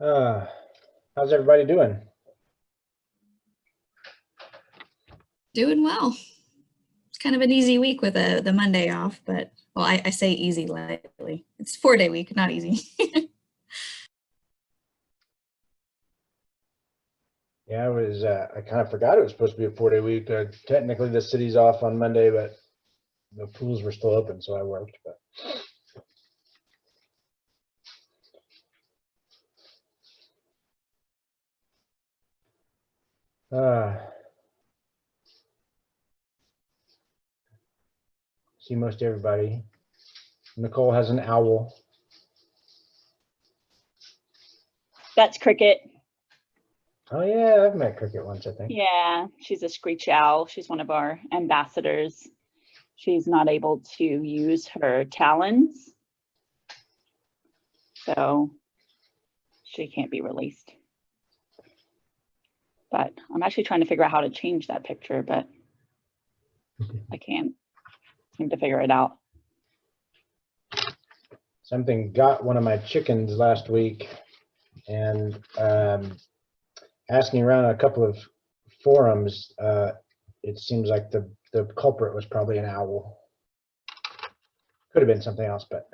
Uh, how's everybody doing? Doing well. It's kind of an easy week with the Monday off, but well, I say easy lightly. It's 4-day week, not easy. Yeah, I kind of forgot it was supposed to be a 4-day week. Technically, the city's off on Monday, but the pools were still open, so I worked. But see most everybody. Nicole has an owl. That's Cricket. Oh yeah, I've met Cricket once, I think. Yeah, she's a screech owl. She's one of our ambassadors. She's not able to use her talons, so she can't be released. But I'm actually trying to figure out how to change that picture, but I can't seem to figure it out. Something got one of my chickens last week, and asking around a couple of forums, it seems like the culprit was probably an owl. Could have been something else, but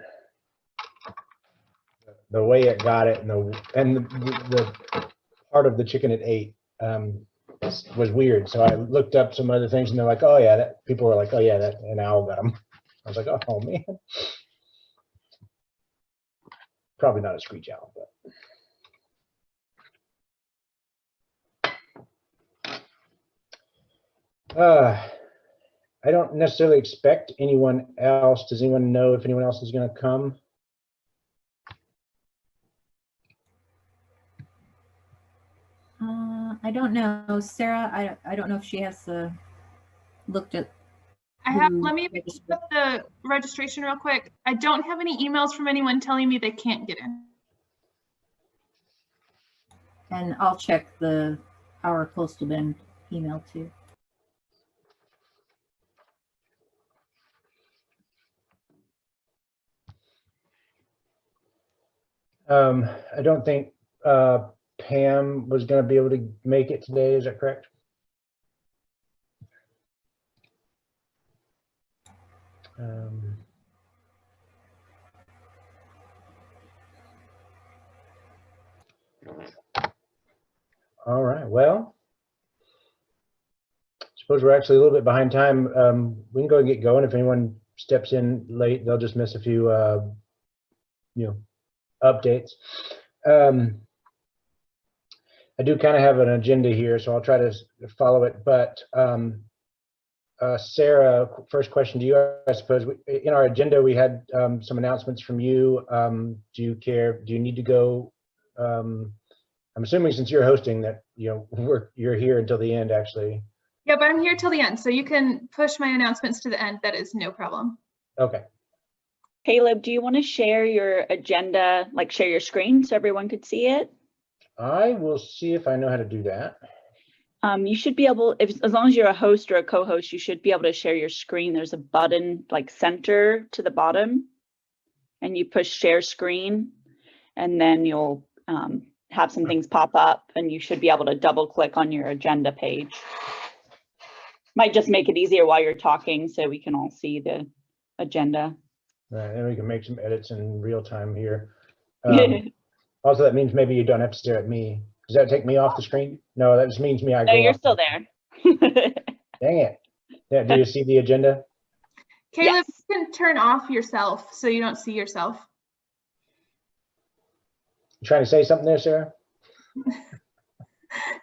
the way it got it and the part of the chicken it ate was weird. So I looked up some other things, and they're like, "Oh yeah," people were like, "Oh yeah, that an owl got him." I was like, "Oh man." Probably not a screech owl, but I don't necessarily expect anyone else. Does anyone know if anyone else is going to come? I don't know, Sarah. I don't know if she has looked at. Let me put the registration real quick. I don't have any emails from anyone telling me they can't get in. And I'll check our Coastal Bend email too. I don't think Pam was going to be able to make it today. Is that correct? All right. Well, suppose we're actually a little bit behind time. We can go and get going. If anyone steps in late, they'll just miss a few, updates. I do kind of have an agenda here, so I'll try to follow it. But Sarah, first question to you, I suppose. In our agenda, we had some announcements from you. Do you care? Do you need to go? I'm assuming since you're hosting that, you're here until the end, actually. Yep, I'm here till the end, so you can push my announcements to the end. That is no problem. Okay. Caleb, do you want to share your agenda, like share your screen so everyone could see it? I will see if I know how to do that. You should be able, as long as you're a host or a co-host, you should be able to share your screen. There's a button like center to the bottom, and you push share screen, and then you'll have some things pop up, and you should be able to double click on your agenda page. Might just make it easier while you're talking so we can all see the agenda. All right, and we can make some edits in real time here. Also, that means maybe you don't have to stare at me. Does that take me off the screen? No, that just means me. No, you're still there. Dang it. Yeah, do you see the agenda? Caleb, Yes. you can turn off yourself so you don't see yourself. You trying to say something there, Sarah?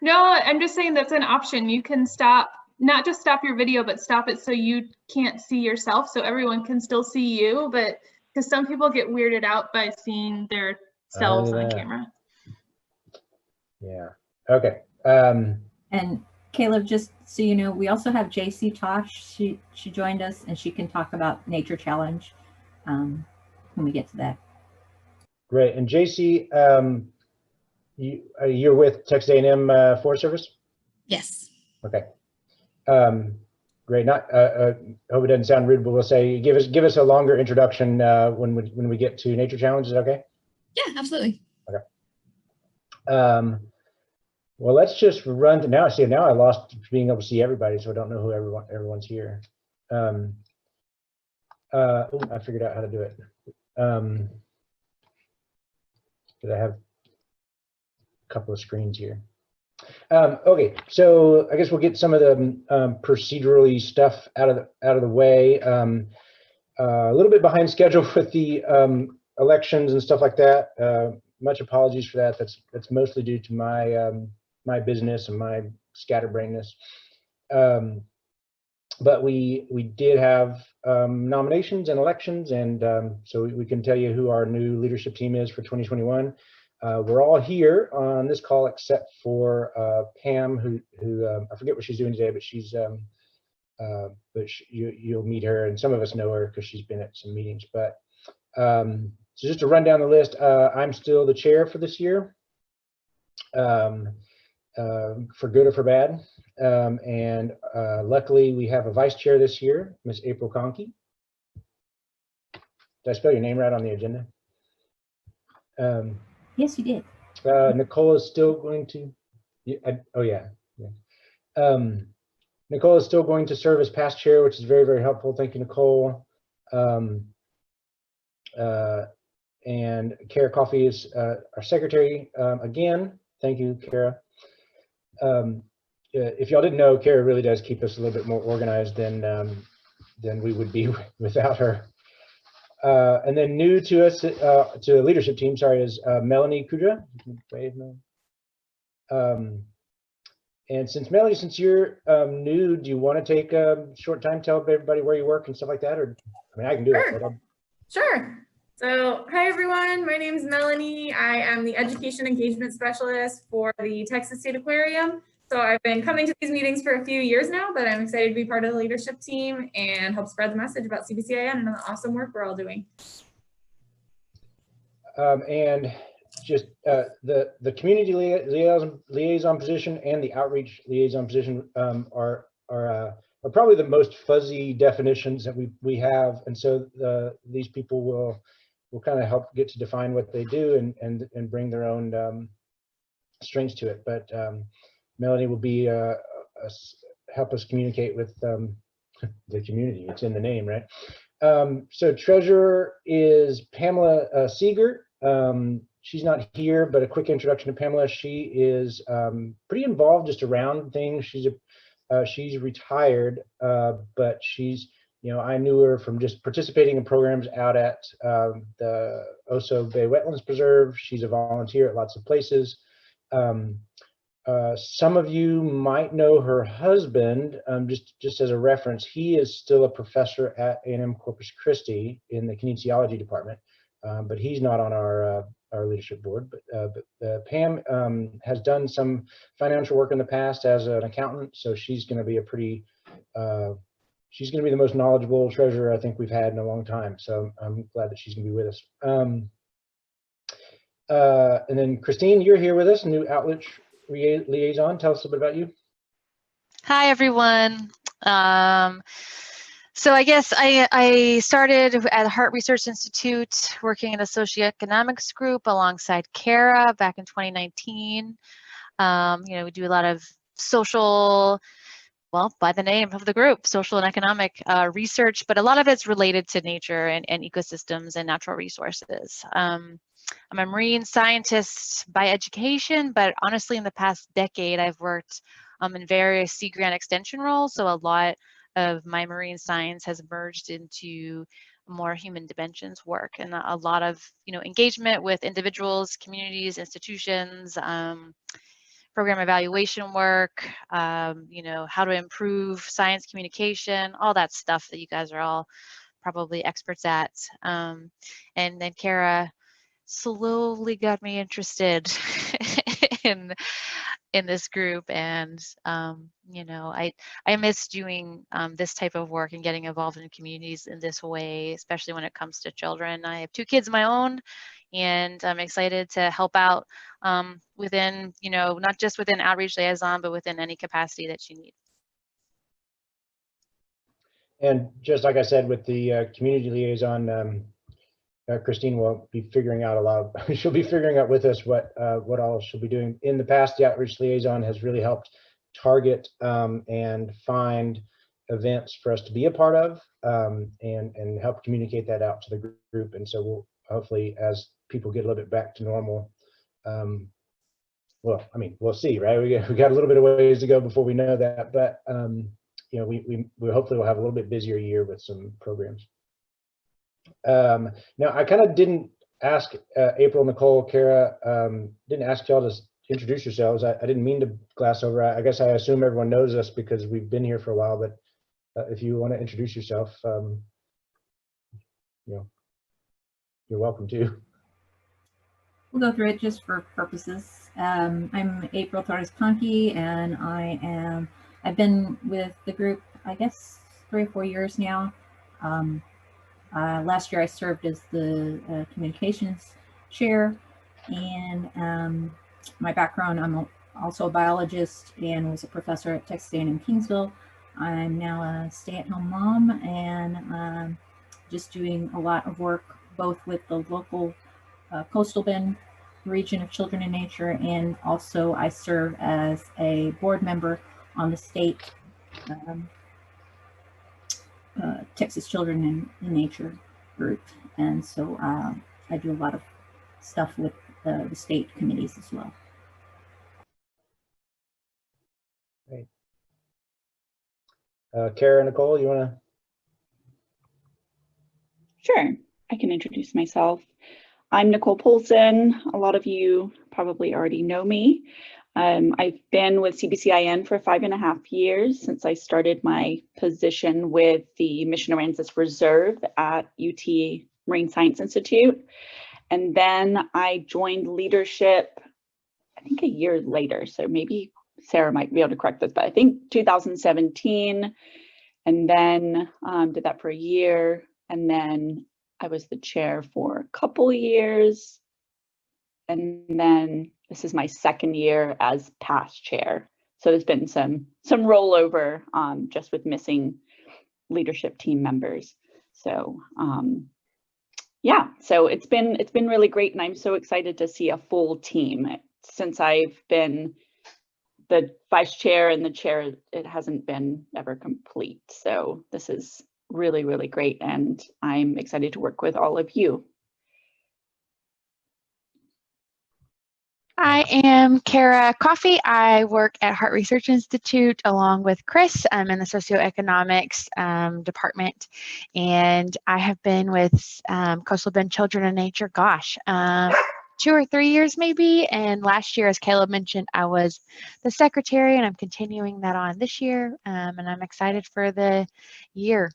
No, I'm just saying that's an option. You can stop, not just stop your video, but stop it so you can't see yourself, so everyone can still see you. But because some people get weirded out by seeing their selves on camera. Yeah. Okay. And Caleb, just so you know, we also have JC Tosh. She joined us, and she can talk about Nature Challenge when we get to that. Great. And JC, you're with Texas A&M Forest Service? Yes. Okay. Great. Not hope it doesn't sound rude, but we'll say give us a longer introduction when we get to Nature Challenge. Is that okay? Yeah, absolutely. Okay. Well, let's just run to now. See, now I lost being able to see everybody, so I don't know who everyone's here. Oh, I figured out how to do it. Because I have a couple of screens here. Okay, so I guess we'll get some of the procedurally stuff out of the way. A little bit behind schedule with the elections and stuff like that. Much apologies for that. That's mostly due to my my business and my scatterbrainness. But we did have nominations and elections, and so we can tell you who our new leadership team is for 2021. We're all here on this call except for Pam, who I forget what she's doing today, but she's you'll meet her, and some of us know her because she's been at some meetings. But so just to run down the list, I'm still the chair for this year, for good or for bad. And luckily we have a vice chair this year, Miss April Conkey. Did I spell your name right on the agenda? Yes, you did. Nicole is still going to, oh yeah. Nicole is still going to serve as past chair, which is very, very helpful. Thank you, Nicole. And Kara Coffey is our secretary. Again, thank you, Kara. If y'all didn't know, Kara really does keep us a little bit more organized than we would be without her. And then new to us, to the leadership team, sorry, is Melanie Kudra. And since Melanie, since you're new, do you want to take a short time, tell everybody where you work and stuff like that? Or, I mean, I can do it. But Sure. So, hi everyone, my name is Melanie. I am the Education Engagement Specialist for the Texas State Aquarium. So I've been coming to these meetings for a few years now, but I'm excited to be part of the leadership team and help spread the message about CBCIN and the awesome work we're all doing. And just the community liaison position and the outreach liaison position are probably the most fuzzy definitions that we have, and so these people will kind of help get to define what they do and bring their own strengths to it. But Melanie will be help us communicate with the community. It's in the name, right? So treasurer is Pamela Seeger. She's not here, but a quick introduction to Pamela. She is pretty involved just around things. She's retired, but she's, I knew her from just participating in programs out at the Oso Bay Wetlands Preserve. She's a volunteer at lots of places. Some of you might know her husband, just as a reference. He is still a professor at A&M Corpus Christi in the kinesiology department, but he's not on our leadership board. But Pam has done some financial work in the past as an accountant, so she's going to be she's going to be the most knowledgeable treasurer I think we've had in a long time. So I'm glad that she's going to be with us. And then Christine, you're here with us, new outreach liaison. Tell us a bit about you. Hi, everyone. So I guess I started at the Heart Research Institute working in a socioeconomics group alongside Kara back in 2019. We do a lot of social, well, by the name of the group, social and economic research, but a lot of it's related to nature and ecosystems and natural resources. I'm a marine scientist by education, but honestly, in the past decade, I've worked in various Sea Grant extension roles. So a lot of my marine science has merged into more human dimensions work and a lot of, engagement with individuals, communities, institutions, program evaluation work, how to improve science communication, all that stuff that you guys are all probably experts at. And then Kara slowly got me interested in this group, and I miss doing this type of work and getting involved in communities in this way, especially when it comes to children. I have 2 kids of my own, and I'm excited to help out within, not just within outreach liaison, but within any capacity that you need. And just like I said with the community liaison, Christine will be figuring out a lot of, she'll be figuring out with us what all she'll be doing. In the past, the outreach liaison has really helped target and find events for us to be a part of, and help communicate that out to the group. And so we'll hopefully, as people get a little bit back to normal, well, I mean, we'll see, right? We got a little bit of ways to go before we know that, but you know, we hopefully will have a little bit busier year with some programs. Now, I kind of didn't ask April, Nicole, Kara, didn't ask y'all to introduce yourselves. I didn't mean to glass over. I guess I assume everyone knows us because we've been here for a while, but if you want to introduce yourself, you know, you're welcome to. We'll go through it just for purposes. I'm April Torres-Conkey, and I've been with the group, I guess, 3 or 4 years now. Last year I served as the communications chair, and my background, I'm also a biologist and was a professor at Texas A&M Kingsville. I'm now a stay-at-home mom, and just doing a lot of work both with the local Coastal Bend region of Children in Nature, and also I serve as a board member on the state Texas Children in Nature group. And so I do a lot of stuff with the state committees as well. Great. Kara, Nicole, you want to? Sure, I can introduce myself. I'm Nicole Polson. A lot of you probably already know me. I've been with CBCIN for 5.5 years since I started my position with the Mission Aransas Reserve at UT Marine Science Institute. And then I joined leadership, I think a year later. So maybe Sarah might be able to correct this, but I think 2017. And then did that for a year. And then I was the chair for a couple of years. And then this is my 2nd year as past chair. So there's been some rollover just with missing leadership team members. So yeah, so it's been really great, and I'm so excited to see a full team. Since I've been the vice chair and the chair, it hasn't been ever complete. So this is really, really great, and I'm excited to work with all of you. I am Kara Coffey. I work at Heart Research Institute along with Chris. I'm in the socioeconomics department, and I have been with Coastal Bend Children in Nature, 2 or 3 years maybe. And last year, as Caleb mentioned, I was the secretary, and I'm continuing that on this year, and I'm excited for the year.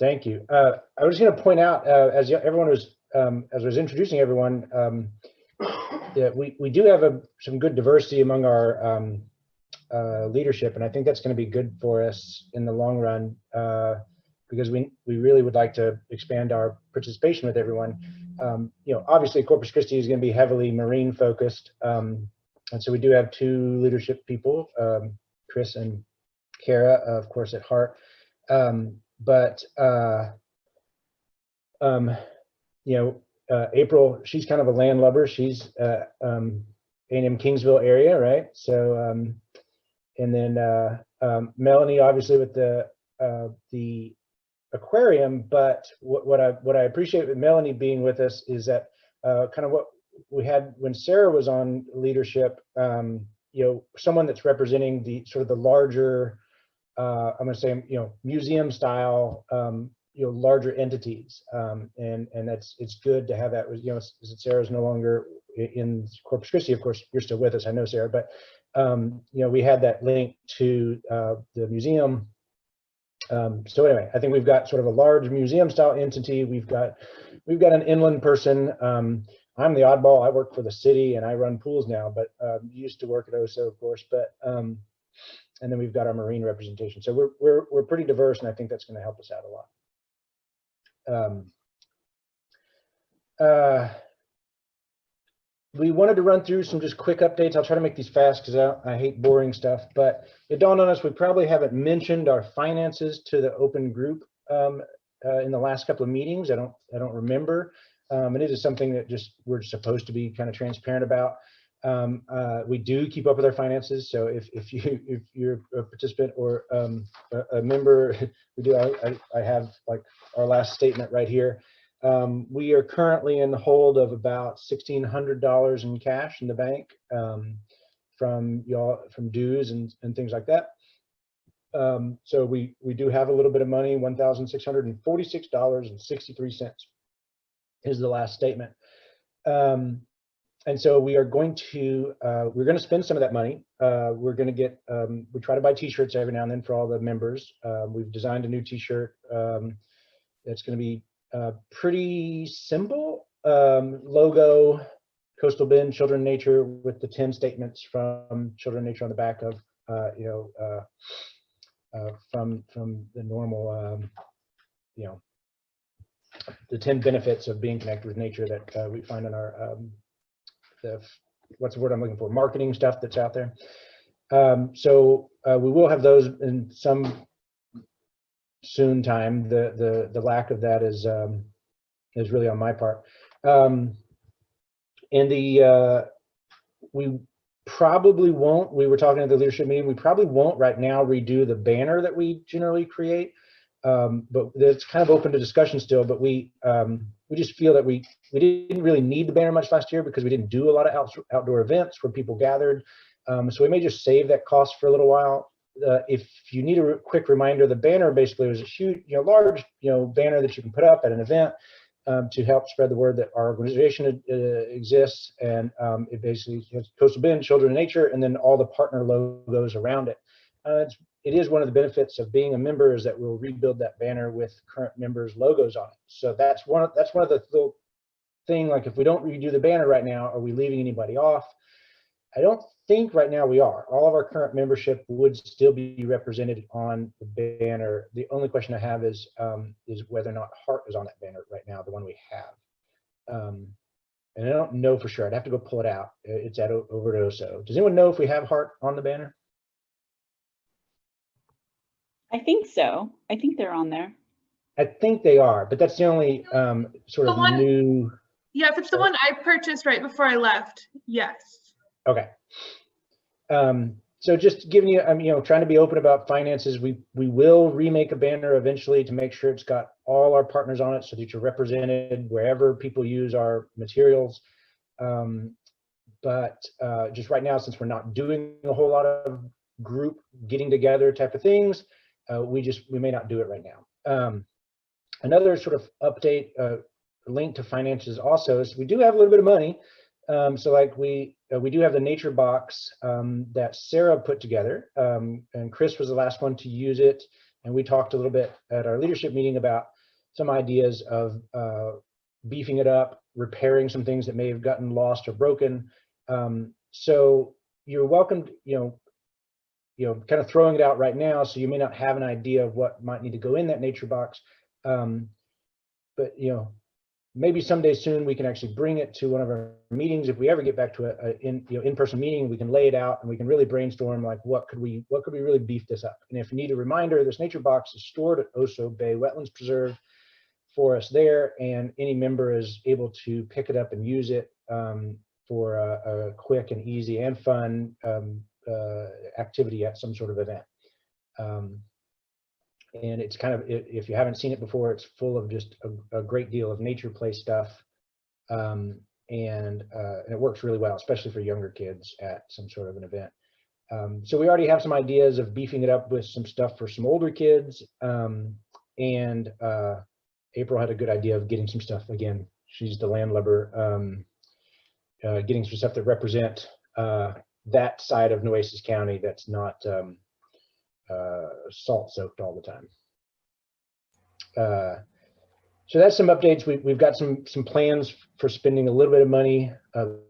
Thank you. I was going to point out, as everyone was, as I was introducing everyone, that we do have some good diversity among our leadership, and I think that's going to be good for us in the long run, because we really would like to expand our participation with everyone. You know, obviously Corpus Christi is going to be heavily marine focused, and so we do have 2 leadership people, Chris and Kara, of course, at Heart. But you know, April, she's kind of a landlubber. She's A&M Kingsville area, right? So and then Melanie, obviously with the aquarium. But what I appreciate with Melanie being with us is that kind of what we had when Sarah was on leadership, you know, someone that's representing the sort of the larger, I'm going to say, you know, museum style, you know, larger entities, and it's good to have that. You know, Sarah's no longer in Corpus Christi. Of course, you're still with us. I know, Sarah, but you know, we had that link to the museum. So anyway, I think we've got sort of a large museum style entity. We've got an inland person. I'm the oddball. I work for the city and I run pools now, but used to work at OSO, of course. But and then we've got our marine representation. So we're pretty diverse, and I think that's going to help us out a lot. we wanted to run through some just quick updates. I'll try to make these fast because I hate boring stuff, but it dawned on us we probably haven't mentioned our finances to the open group in the last couple of meetings. I don't remember. And it is something that just we're supposed to be kind of transparent about. We do keep up with our finances. So if you're a participant or a member, we do. I have like our last statement right here. We are currently in the hold of about $1,600 in cash in the bank from dues and things like that. So we do have a little bit of money. $1,646.63 is the last statement. And so we are going to spend some of that money. We're going to get we try to buy t-shirts every now and then for all the members. We've designed a new t-shirt that's going to be pretty simple. Logo, Coastal Bend, Children of Nature, with the 10 statements from Children of Nature on the back of from the normal the 10 benefits of being connected with nature that we find in our what's the word I'm looking for, marketing stuff that's out there. So we will have those in some soon time. The lack of that is really on my part. And we probably won't, we were talking at the leadership meeting, we probably won't right now redo the banner that we generally create. But it's kind of open to discussion still, but we just feel that we didn't really need the banner much last year because we didn't do a lot of outdoor events where people gathered. So we may just save that cost for a little while. If you need a quick reminder, the banner basically was a huge, large, banner that you can put up at an event to help spread the word that our organization exists. And it basically has Coastal Bend, Children of Nature, and then all the partner logos around it. It is one of the benefits of being a member is that we'll rebuild that banner with current members' logos on it. So that's one of the little thing, like if we don't redo the banner right now, are we leaving anybody off? I don't think right now we are. All of our current membership would still be represented on the banner. The only question I have is whether or not Heart is on that banner right now, the one we have. And I don't know for sure. I'd have to go pull it out. It's at over at OSO. Does anyone know if we have Heart on the banner? I think so. I think they're on there. I think they are, but that's the only sort of one- new. Yeah, if it's the one I purchased right before I left, yes. Okay. So just giving you, trying to be open about finances. We will remake a banner eventually to make sure it's got all our partners on it so that you're represented wherever people use our materials. But just right now, since we're not doing a whole lot of group getting together type of things, we may not do it right now. Another sort of update linked to finances also is we do have a little bit of money. So like we do have the nature box that Sarah put together, and Chris was the last one to use it. And we talked a little bit at our leadership meeting about some ideas of beefing it up, repairing some things that may have gotten lost or broken. So you're welcome, kind of throwing it out right now. So you may not have an idea of what might need to go in that nature box. But maybe someday soon we can actually bring it to one of our meetings. If we ever get back to a in-person meeting, we can lay it out and we can really brainstorm like what could we really beef this up. And if you need a reminder, this nature box is stored at Oso Bay Wetlands Preserve for us there, and any member is able to pick it up and use it for a quick and easy and fun activity at some sort of event. And it's kind of, if you haven't seen it before, it's full of just a great deal of nature play stuff. And it works really well, especially for younger kids at some sort of an event. So we already have some ideas of beefing it up with some stuff for some older kids. And April had a good idea of getting some stuff, again, she's the landlubber, getting some stuff that represent that side of Nueces County that's not salt soaked all the time. So that's some updates. We've got some plans for spending a little bit of money.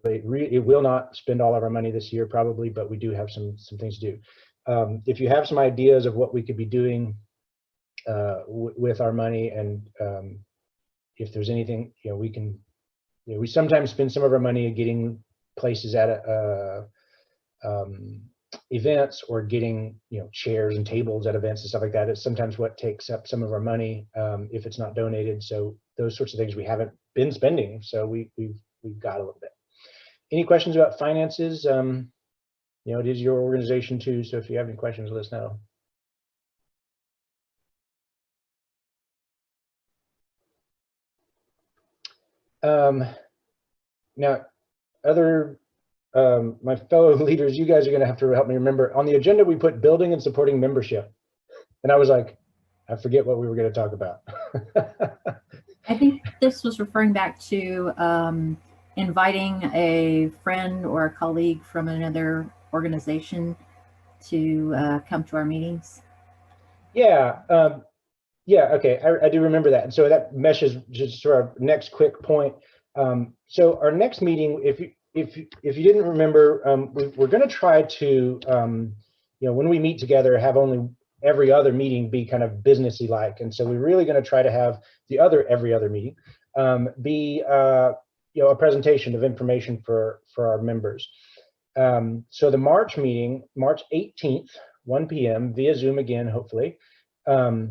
It will not spend all of our money this year probably, but we do have some things to do. If you have some ideas of what we could be doing with our money, and if there's anything, we can, we sometimes spend some of our money getting places at events, or getting, chairs and tables at events and stuff like that. It's sometimes what takes up some of our money if it's not donated. So those sorts of things we haven't been spending. So we've got a little bit. Any questions about finances? It is your organization too. So if you have any questions, let us know. Now, my fellow leaders, you guys are going to have to help me remember. On the agenda, we put building and supporting membership. And I was like, I forget what we were going to talk about. I think this was referring back to inviting a friend or a colleague from another organization to come to our meetings. Yeah. Yeah. Okay. I do remember that. And so that meshes just to our next quick point. So our next meeting, if you didn't remember, we're going to try to, when we meet together, have only every other meeting be kind of businessy like. And so we're really going to try to have the every other meeting be, a presentation of information for our members. So the March meeting, March 18th, 1 p.m. via Zoom again, hopefully, or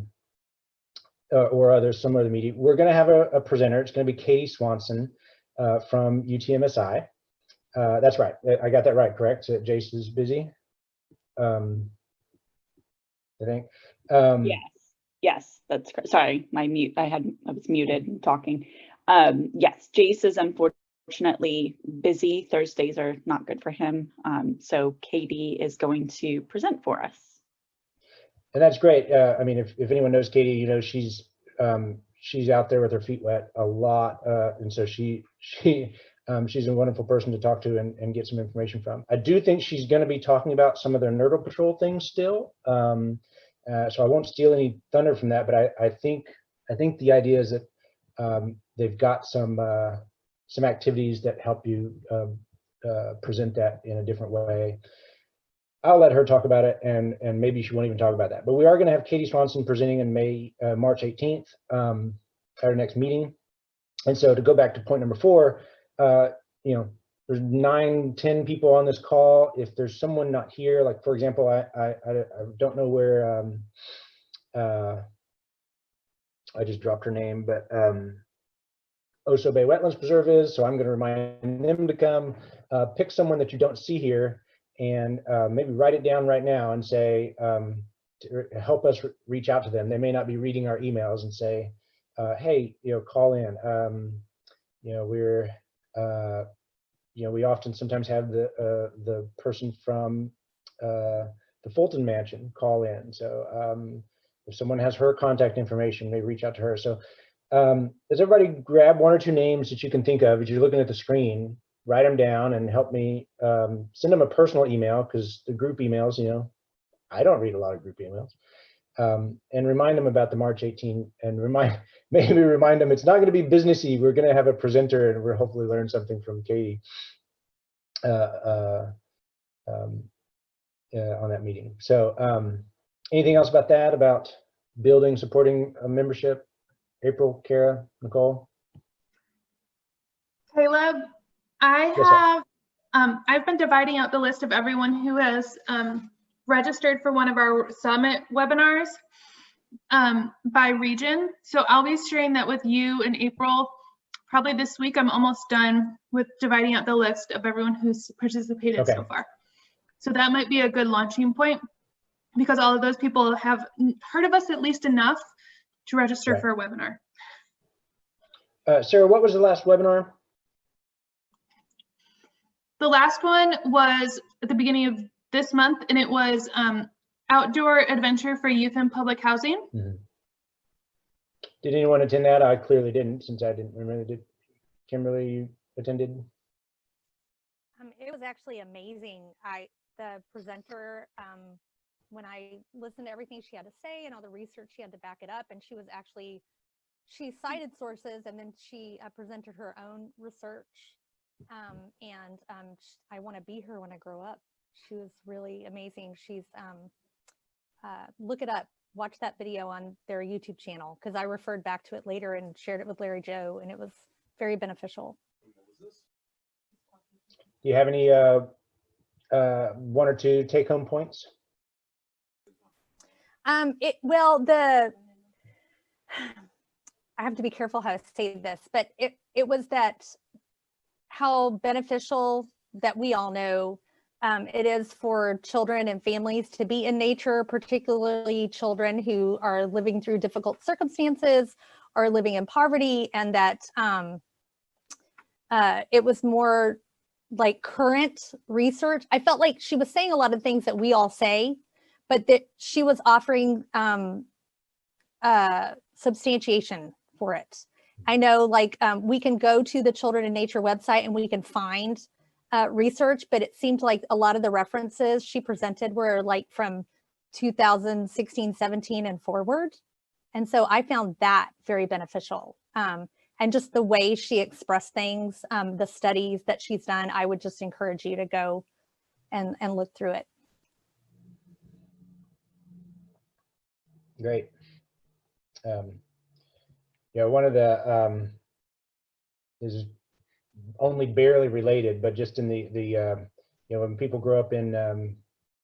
there's some other meeting. We're going to have a presenter. It's going to be Katie Swanson from UTMSI. That's right. I got that right, correct? So Jace is busy. I think. Yes, that's correct. Sorry, I was muted and talking. Yes, Jace is unfortunately busy. Thursdays are not good for him. So Katie is going to present for us. And that's great. I mean, if anyone knows Katie, she's out there with her feet wet a lot, and so she's a wonderful person to talk to and get some information from. I do think she's going to be talking about some of their Nerdle Patrol things still. So I won't steal any thunder from that, but I think the idea is that they've got some activities that help you present that in a different way. I'll let her talk about it, and maybe she won't even talk about that. But we are going to have Katie Swanson presenting in March 18th, at our next meeting. And so to go back to point number 4, there's 9-10 people on this call. If there's someone not here, like for example, I don't know where I just dropped her name, but Oso Bay Wetlands Preserve is, so I'm going to remind them to come. Pick someone that you don't see here, and maybe write it down right now and say, to help us reach out to them. They may not be reading our emails, and say, hey, call in. We often sometimes have the person from the Fulton Mansion call in. So if someone has her contact information, maybe reach out to her. So does everybody grab 1 or 2 names that you can think of as you're looking at the screen, write them down, and help me send them a personal email, because the group emails, I don't read a lot of group emails. And remind them about the March 18, and maybe remind them it's not going to be businessy. We're going to have a presenter, and we'll hopefully learn something from Katie on that meeting. So anything else about that, about building, supporting a membership? April, Kara, Nicole? Caleb, I've been dividing out the list of everyone who has registered for one of our summit webinars by region. So I'll be sharing that with you in April. Probably this week. I'm almost done with dividing out the list of everyone who's participated so far. So that might be a good launching point, because all of those people have heard of us at least enough to register for a webinar. Sarah, what was the last webinar? The last one was at the beginning of this month, and it was outdoor adventure for youth in public housing. Mm-hmm. Did anyone attend that? I clearly didn't, since I didn't remember. Did Kimberly, you attended? It was actually amazing. The presenter, when I listened to everything she had to say and all the research she had to back it up, and she cited sources, and then she presented her own research. I want to be her when I grow up. She was really amazing. She's look it up, watch that video on their YouTube channel, because I referred back to it later and shared it with Larry Joe, and it was very beneficial. do you have any one or two take-home points? I have to be careful how to say this, but it was that how beneficial that we all know it is for children and families to be in nature, particularly children who are living through difficult circumstances or living in poverty, and that it was more like current research. I felt like she was saying a lot of things that we all say, but that she was offering substantiation for it. I know, like, we can go to the Children in Nature website and we can find research, but it seemed like a lot of the references she presented were like from 2016, 17 and forward. And so I found that very beneficial. And just the way she expressed things, the studies that she's done, I would just encourage you to go and look through it. Great. Yeah, one of the is only barely related, but just in the you know, when people grow up in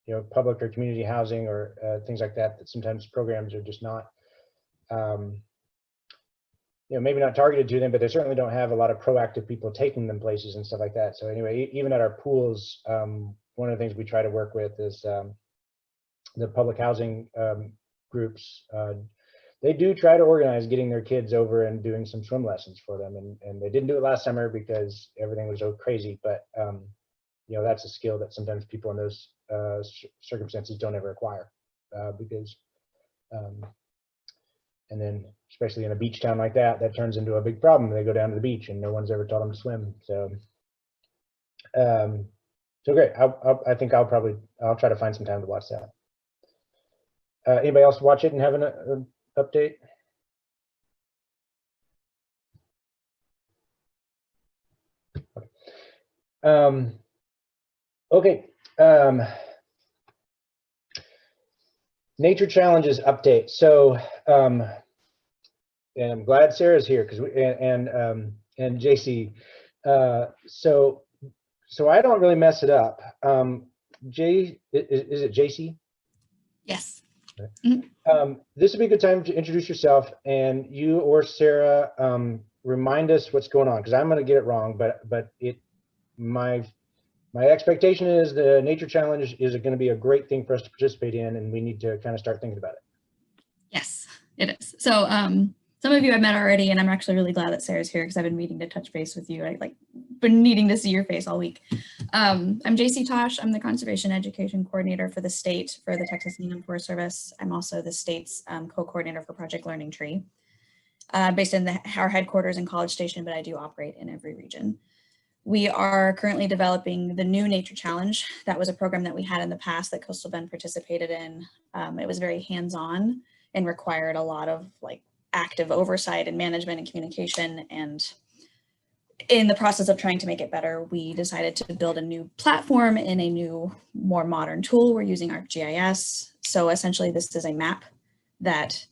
you know, public or community housing or things like that, that sometimes programs are just not you know, maybe not targeted to them, but they certainly don't have a lot of proactive people taking them places and stuff like that. So anyway, even at our pools, one of the things we try to work with is the public housing groups. They do try to organize getting their kids over and doing some swim lessons for them. And they didn't do it last summer because everything was so crazy, but you know, that's a skill that sometimes people in those circumstances don't ever acquire because, and then especially in a beach town like that, that turns into a big problem. They go down to the beach and no one's ever taught them to swim. So, so great. I think I'll try to find some time to watch that. Anybody else watch it and have an update? Okay. Nature Challenges update. So, and I'm glad Sarah's here because and JC. So I don't really mess it up. Is it JC? Yes. This would be a good time to introduce yourself, and you or Sarah remind us what's going on, because I'm going to get it wrong, but my expectation is the Nature Challenge is going to be a great thing for us to participate in, and we need to kind of start thinking about it. Yes, it is. So some of you I've met already, and I'm actually really glad that Sarah's here because I've been meaning to touch base with you. I been needing to see your face all week. I'm JC Tosh. I'm the Conservation Education Coordinator for the state for the Texas A&M Forest Service. I'm also the state's co-coordinator for Project Learning Tree, based in our headquarters in College Station, but I do operate in every region. We are currently developing the new Nature Challenge. That was a program that we had in the past that Coastal Bend participated in. It was very hands-on and required a lot of like active oversight and management and communication. And in the process of trying to make it better, we decided to build a new platform in a new, more modern tool. We're using ArcGIS. So essentially this is a map that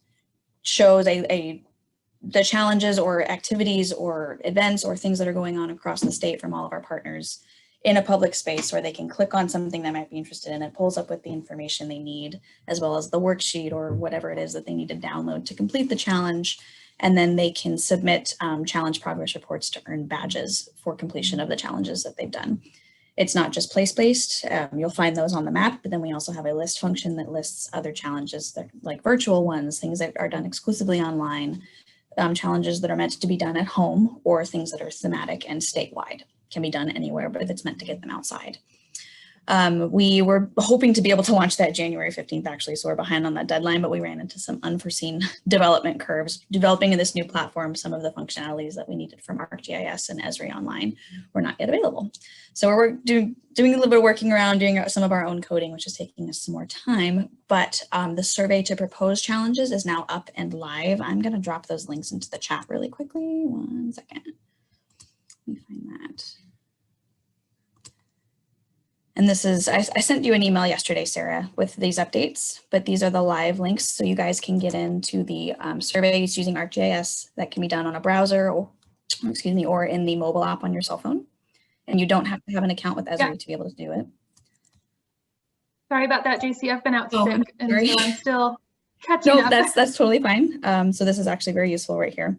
shows the challenges or activities or events or things that are going on across the state from all of our partners in a public space where they can click on something they might be interested in. It pulls up with the information they need, as well as the worksheet or whatever it is that they need to download to complete the challenge. And then they can submit challenge progress reports to earn badges for completion of the challenges that they've done. It's not just place-based. You'll find those on the map, but then we also have a list function that lists other challenges that, like virtual ones, things that are done exclusively online, challenges that are meant to be done at home, or things that are thematic and statewide, can be done anywhere, but it's meant to get them outside. We were hoping to be able to launch that January 15th, actually, so we're behind on that deadline, but we ran into some unforeseen development curves. Developing in this new platform, some of the functionalities that we needed from ArcGIS and Esri Online were not yet available. So we're doing a little bit of working around, doing some of our own coding, which is taking us some more time, but the survey to propose challenges is now up and live. I'm gonna drop those links into the chat really quickly. 1 second. Let me find that. And this is, I sent you an email yesterday, Sarah, with these updates, but these are the live links. So you guys can get into the surveys using ArcGIS that can be done on a browser or, excuse me, or in the mobile app on your cell phone. And you don't have to have an account with Yeah. Esri to be able to do it. Sorry about that, JC. I've been out Oh, sick, and sorry. so I'm still catching No, up. that's totally fine. So this is actually very useful right here.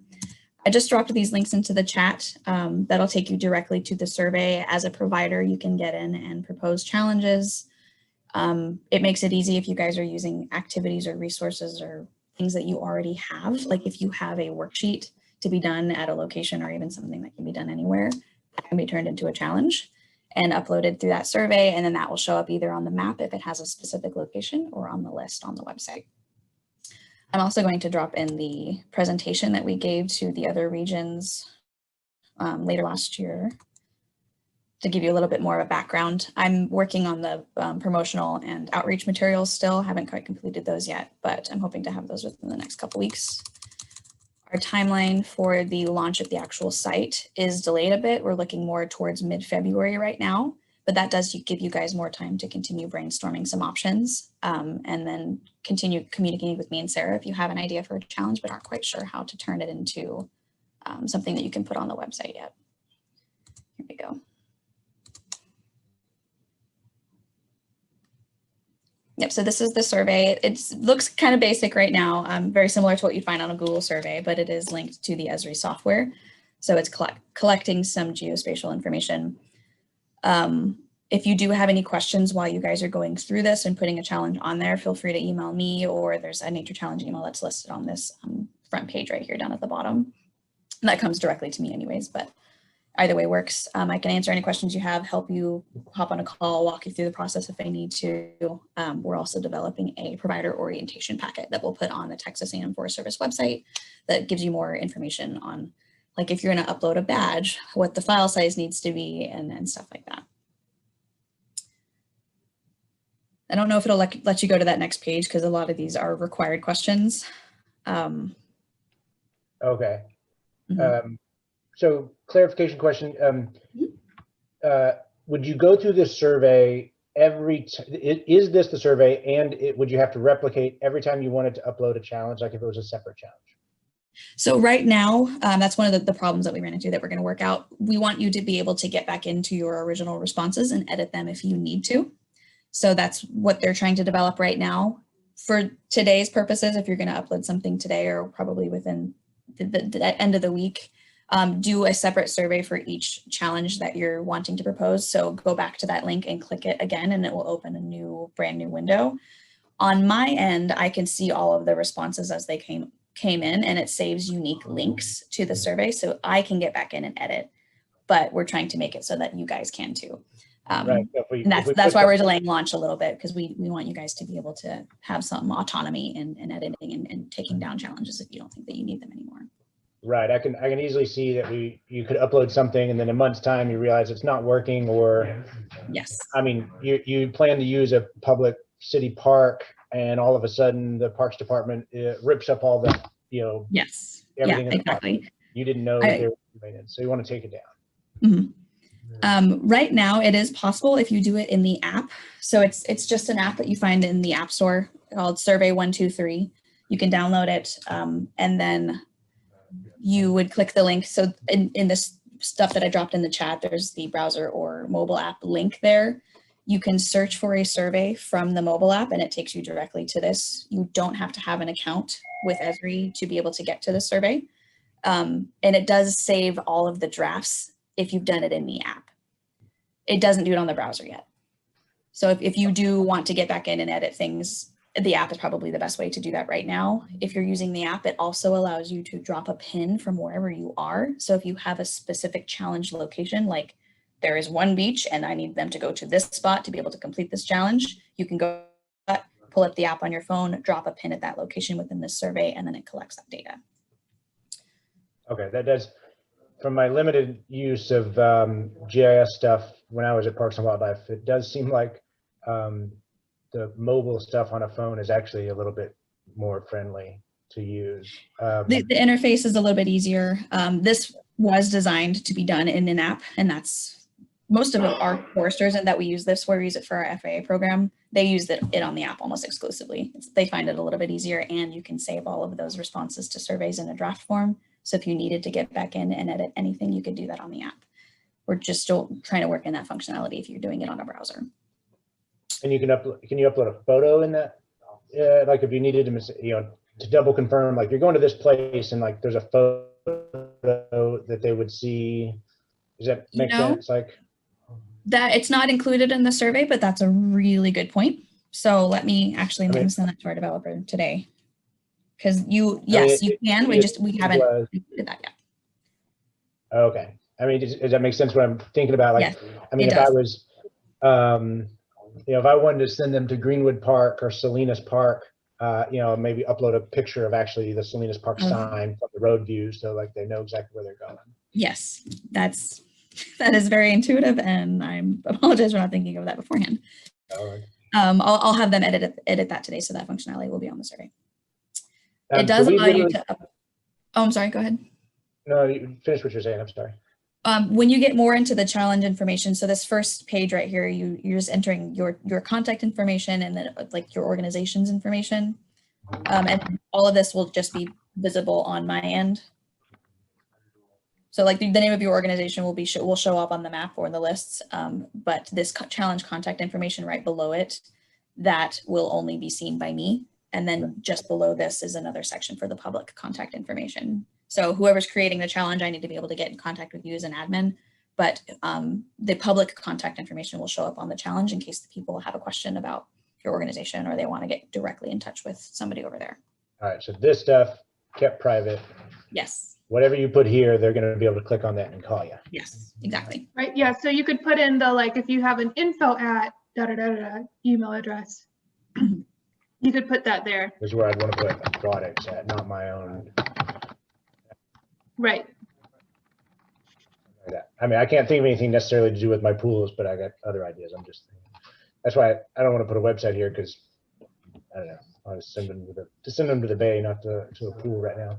I just dropped these links into the chat. That'll take you directly to the survey. As a provider, you can get in and propose challenges. It makes it easy if you guys are using activities or resources or things that you already have. Like if you have a worksheet to be done at a location or even something that can be done anywhere, that can be turned into a challenge and uploaded through that survey. And then that will show up either on the map if it has a specific location or on the list on the website. I'm also going to drop in the presentation that we gave to the other regions later last year to give you a little bit more of a background. I'm working on the promotional and outreach materials still, haven't quite completed those yet, but I'm hoping to have those within the next couple weeks. Our timeline for the launch of the actual site is delayed a bit. We're looking more towards mid-February right now, but that does give you guys more time to continue brainstorming some options and then continue communicating with me and Sarah if you have an idea for a challenge but aren't quite sure how to turn it into something that you can put on the website yet. Here we go. Yep, so this is the survey. It looks kind of basic right now, very similar to what you'd find on a Google survey, but it is linked to the Esri software. So it's collecting some geospatial information. If you do have any questions while you guys are going through this and putting a challenge on there, feel free to email me, or there's a Nature Challenge email that's listed on this front page right here down at the bottom. And that comes directly to me anyways, but either way works. I can answer any questions you have, help you hop on a call, walk you through the process if I need to. We're also developing a provider orientation packet that we'll put on the Texas A&M Forest Service website that gives you more information on, like if you're going to upload a badge, what the file size needs to be and stuff like that. I don't know if it'll let you go to that next page because a lot of these are required questions. Okay. Mhm. So clarification question, would you go through this survey is this the survey, and would you have to replicate every time you wanted to upload a challenge, like if it was a separate challenge? So right now, that's one of the problems that we ran into that we're going to work out. We want you to be able to get back into your original responses and edit them if you need to. So that's what they're trying to develop right now. For today's purposes, if you're going to upload something today or probably within the end of the week, do a separate survey for each challenge that you're wanting to propose. So go back to that link and click it again, and it will open a brand new window. On my end, I can see all of the responses as they came in, and it saves unique links to the survey, so I can get back in and edit. But we're trying to make it so that you guys can too. Right. And that's why we're delaying launch a little bit, because we want you guys to be able to have some autonomy in editing and taking down challenges if you don't think that you need them anymore. Right. I can easily see that you could upload something and then a month's time you realize it's not working, or yes. I mean, you plan to use a public city park and all of a sudden the Parks Department rips up all the, Yes. everything Yeah, in the park. exactly. You didn't know that they were related, so you want to take it down. Mm-hmm. Right now, it is possible if you do it in the app. So it's just an app that you find in the App Store called Survey 123. You can download it, and then you would click the link. So in this stuff that I dropped in the chat, there's the browser or mobile app link there. You can search for a survey from the mobile app, and it takes you directly to this. You don't have to have an account with Esri to be able to get to the survey. And it does save all of the drafts if you've done it in the app. It doesn't do it on the browser yet. So if you do want to get back in and edit things, the app is probably the best way to do that right now. If you're using the app, it also allows you to drop a pin from wherever you are. So if you have a specific challenge location, like there is one beach and I need them to go to this spot to be able to complete this challenge, you can go pull up the app on your phone, drop a pin at that location within this survey, and then it collects that data. Okay, that does. From my limited use of GIS stuff when I was at Parks and Wildlife, it does seem like the mobile stuff on a phone is actually a little bit more friendly to use. The interface is a little bit easier. This was designed to be done in an app, and that's most of our foresters, and that we use this, where we use it for our FAA program. They use it on the app almost exclusively. They find it a little bit easier, and you can save all of those responses to surveys in a draft form. So if you needed to get back in and edit anything, you could do that on the app. we're just still trying to work in that functionality if you're doing it on a browser. And you can upload, can you upload a photo in that? Like if you needed to, to double confirm, like you're going to this place and like there's a photo that they would see. Does that make sense? Like that it's not included in the survey, but that's a really good point. So let me actually send that to our developer today. Because you can, we haven't included that yet. Okay. I mean, does that make sense what I'm thinking about? Like, Yes, I mean, if does. I was, if I wanted to send them to Greenwood Park or Salinas Park, maybe upload a picture of actually the Salinas Park sign from the road view, so like they know exactly where they're going. Yes, that is very intuitive, and I apologize for not thinking of that beforehand. All right. I'll have them edit that today, so that functionality will be on the survey. It does allow you to. Oh, I'm sorry. Go ahead. No, you finish what you're saying. I'm sorry. When you get more into the challenge information, so this first page right here, you're just entering your contact information and then like your organization's information, and all of this will just be visible on my end. So like the name of your organization will show up on the map or the lists, but this challenge contact information right below it, that will only be seen by me. And then just below this is another section for the public contact information. So whoever's creating the challenge, I need to be able to get in contact with you as an admin, but the public contact information will show up on the challenge in case the people have a question about your organization or they want to get directly in touch with somebody over there. All right, so this stuff kept private. Yes. Whatever you put here, they're going to be able to click on that and call you. Yes, exactly. Right. Yeah. So you could put in the, like, if you have an info@ email address, you could put that there. This is where I'd want to put aquatics at, not my own. Right. I mean, I can't think of anything necessarily to do with my pools, but I got other ideas. I'm just thinking. That's why I don't want to put a website here because I don't know. I'll just send them to the bay, not to a pool right now.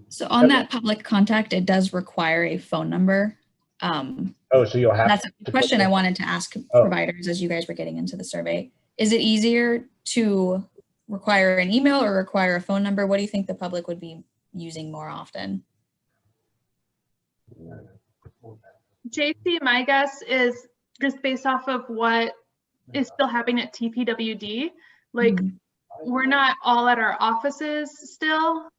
So on that public contact, it does require a phone number. So you'll have. That's a question I wanted to ask providers as you guys were getting into the survey. Is it easier to require an email or require a phone number? What do you think the public would be using more often? JC, my guess is just based off of what is still happening at TPWD. Like, we're not all at our offices still.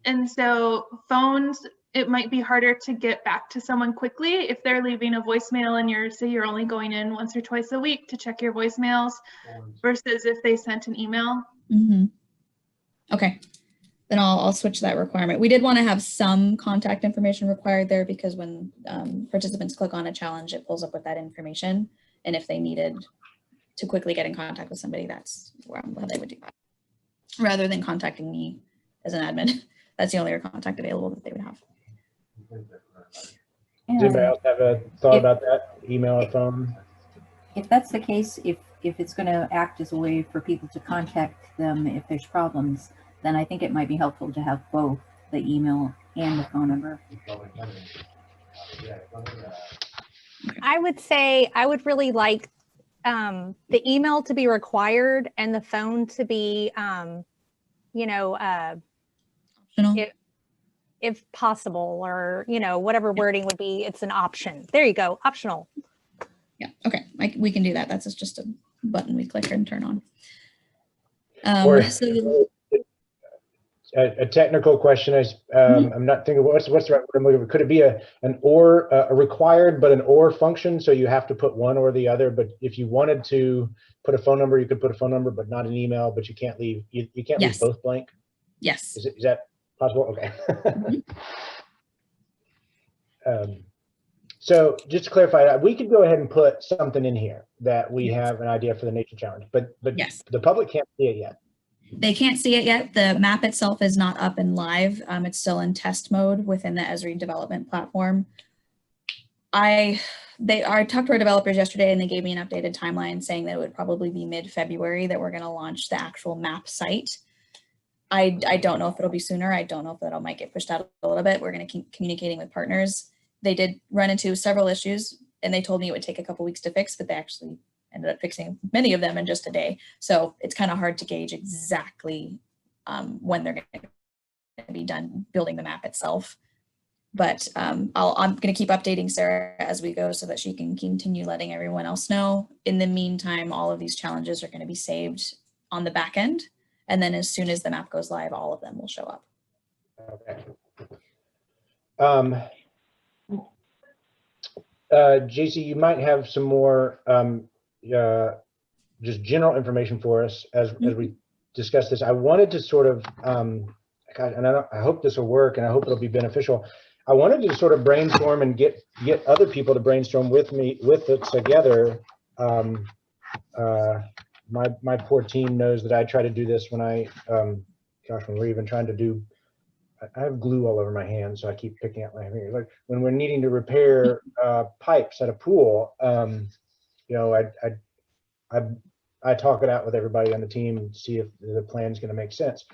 And so phones, it might be harder to get back to someone quickly if they're leaving a voicemail and you're only going in once or twice a week to check your voicemails versus if they sent an email. Okay, then I'll switch that requirement. We did want to have some contact information required there because when participants click on a challenge, it pulls up with that information. And if they needed to quickly get in contact with somebody, that's where they would do that. Rather than contacting me as an admin, that's the only contact available that they would have. Does anybody else have a thought about that? Email or phone? If that's the case, if it's going to act as a way for people to contact them if there's problems, then I think it might be helpful to have both the email and the phone number. I would say I would really like the email to be required and the phone to be, if possible, or, whatever wording would be, it's an option. There you go, optional. Yeah, okay, we can do that. That's just a button we click and turn on. A technical question is, I'm not thinking what's the right word I'm looking for. Could it be a required but an or function? So you have to put one or the other. But if you wanted to put a phone number, you could put a phone number, but not an email. But you can't leave you can't leave both blank. Yes. Is that possible? Okay. So just to clarify, we could go ahead and put something in here that we have an idea for the nature challenge, but yes, the public can't see it yet. They can't see it yet. The map itself is not up and live. It's still in test mode within the Esri development platform. I talked to our developers yesterday and they gave me an updated timeline saying that it would probably be mid-February that we're going to launch the actual map site. I don't know if it'll be sooner. I don't know if that might get pushed out a little bit. We're going to keep communicating with partners. They did run into several issues and they told me it would take a couple weeks to fix, but they actually ended up fixing many of them in just a day. So it's kind of hard to gauge exactly when they're going to be done building the map itself. But I'm going to keep updating Sarah as we go so that she can continue letting everyone else know. In the meantime, all of these challenges are going to be saved on the back end. And then as soon as the map goes live, all of them will show up. Okay. JC, you might have some more just general information for us as we discuss this. I wanted to sort of, God, and I hope this will work, and I hope it'll be beneficial. I wanted to sort of brainstorm and get other people to brainstorm with it together. My poor team knows that I try to do this when when we're even trying to do. I have glue all over my hands, so I keep picking at my fingers. Like when we're needing to repair pipes at a pool, you know, I talk it out with everybody on the team and see if the plan's going to make sense.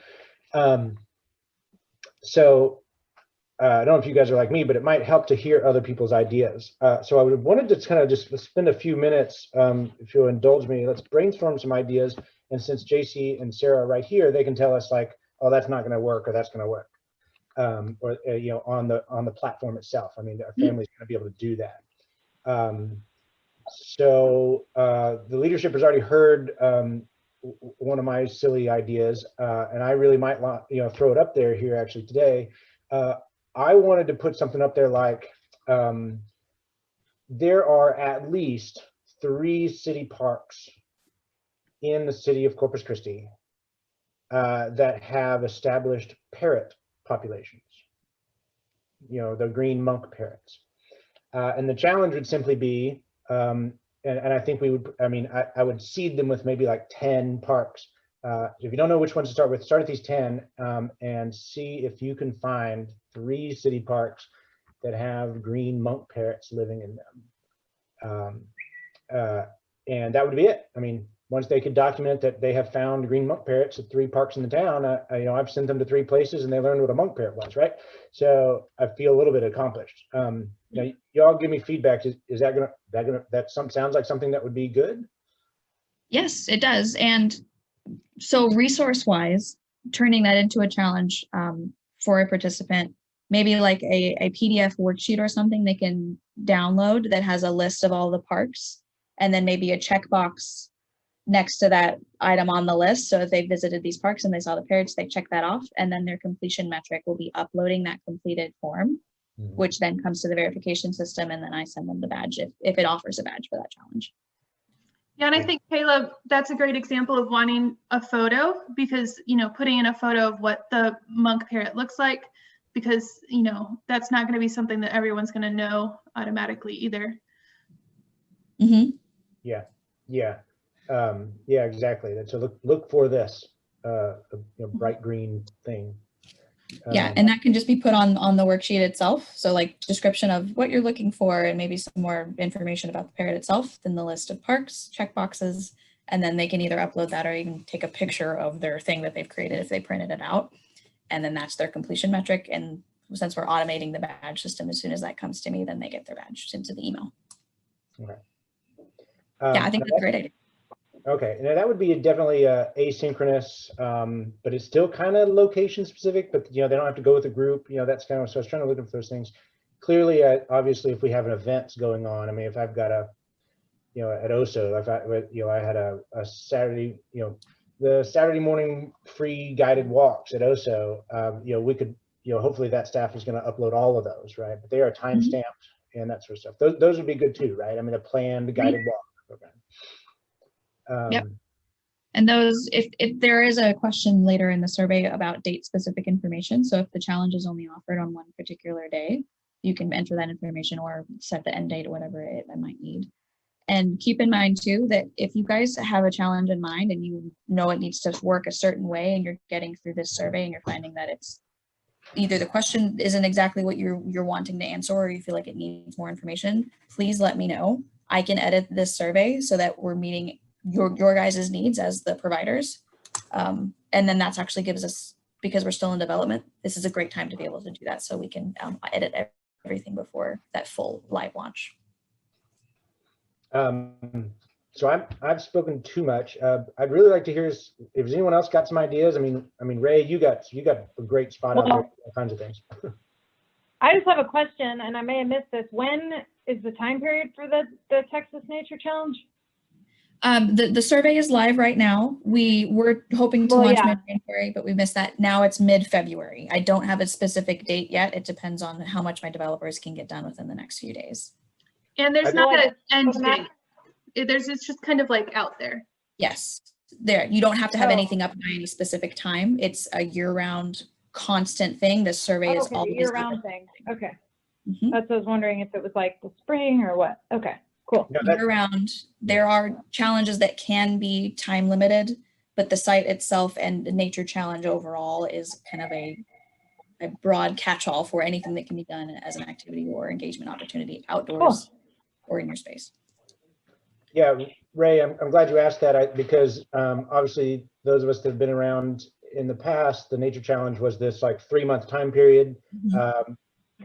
So I don't know if you guys are like me, but it might help to hear other people's ideas. So I wanted to kind of just spend a few minutes, if you'll indulge me, let's brainstorm some ideas. And since JC and Sarah are right here, they can tell us like, oh, that's not going to work, or that's going to work. Or you know, on the platform itself. I mean, our family's going to be able to do that. So the leadership has already heard one of my silly ideas, and I really might want, you know, throw it up there here actually today. I wanted to put something up there like there are at least 3 city parks in the city of Corpus Christi that have established parrot populations, you know, the green monk parrots. And the challenge would simply be, and I think we would, I mean, I would seed them with maybe like 10 parks. If you don't know which ones to start with, start at these 10 and see if you can find 3 city parks that have green monk parrots living in them. And that would be it. I mean, once they could document that they have found green monk parrots at 3 parks in the town, you know, I've sent them to 3 places and they learned what a monk parrot was, right? So I feel a little bit accomplished. Now, y'all give me feedback. Is that sounds like something that would be good? Yes, it does. And so resource-wise, turning that into a challenge for a participant, maybe like a PDF worksheet or something they can download that has a list of all the parks, and then maybe a checkbox next to that item on the list. So if they visited these parks and they saw the parrots, they check that off, and then their completion metric will be uploading that completed form, which then comes to the verification system, and then I send them the badge if it offers a badge for that challenge. Yeah, and I think, Caleb, that's a great example of wanting a photo, because, you know, putting in a photo of what the monk parrot looks like, because, you know, that's not going to be something that everyone's going to know automatically either. Mm-hmm. Yeah, exactly. So look for this bright green thing. Yeah, and that can just be put on the worksheet itself. So like description of what you're looking for and maybe some more information about the parrot itself, then the list of parks, check boxes, and then they can either upload that or even take a picture of their thing that they've created if they printed it out. And then that's their completion metric. And since we're automating the badge system, as soon as that comes to me, then they get their badge into the email. Okay. Yeah, I think that's a great idea. Okay, now that would be definitely asynchronous, but it's still kind of location specific, but you know, they don't have to go with a group, you know, that's kind of, so I was trying to look at those things. Clearly, obviously, if we have an event going on, I mean, if I've got you know, at OSO, I had a Saturday, you know, the Saturday morning free guided walks at OSO, you know, we could, you know, hopefully that staff is going to upload all of those, right? But they are time stamped and that sort of stuff. Those would be good too, right? I mean, a planned guided walk program. Yep. And those, if there is a question later in the survey about date specific information, so if the challenge is only offered on one particular day, you can enter that information or set the end date or whatever it might need. And keep in mind too, that if you guys have a challenge in mind and you know it needs to work a certain way and you're getting through this survey and you're finding that it's either the question isn't exactly what you're wanting to answer or you feel like it needs more information, please let me know. I can edit this survey so that we're meeting your guys' needs as the providers. And then that's actually gives us, because we're still in development, this is a great time to be able to do that so we can edit everything before that full live launch. So I've spoken too much. I'd really like to hear if anyone else got some ideas. I mean, Ray, you got a great spot out there, all kinds of things. I just have a question, and I may have missed this. When is the time period for the Texas Nature Challenge? The survey is live right now. We were hoping to Well, launch yeah. mid-January, but we missed that. Now it's mid-February. I don't have a specific date yet. It depends on how much my developers can get done within the next few days. And there's I not feel an end from that- date. It's just kind of like out there. Yes, there. You don't have to have Oh. anything up by any specific time. It's a year-round constant thing. The survey is Okay, the always year-round thing. Okay, Mhm. that's what I was wondering if it was like the spring or what. Okay, cool. No, that- Year-round. There are challenges that can be time limited, but the site itself and the nature challenge overall is kind of a broad catch-all for anything that can be done as an activity or engagement opportunity outdoors or in your space. Yeah, Ray, I'm glad you asked that because obviously those of us that have been around in the past, the Nature Challenge was this like 3-month time period.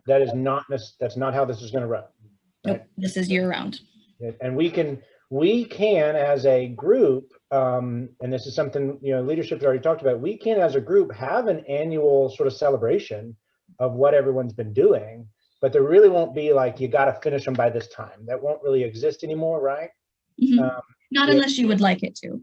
That is not that's not how this is going to run. Nope, this is year-round. And we can as a group, and this is something leadership has already talked about. We can as a group have an annual sort of celebration of what everyone's been doing, but there really won't be like you got to finish them by this time. That won't really exist anymore, right? Mhm. Not yeah. unless you would like it to.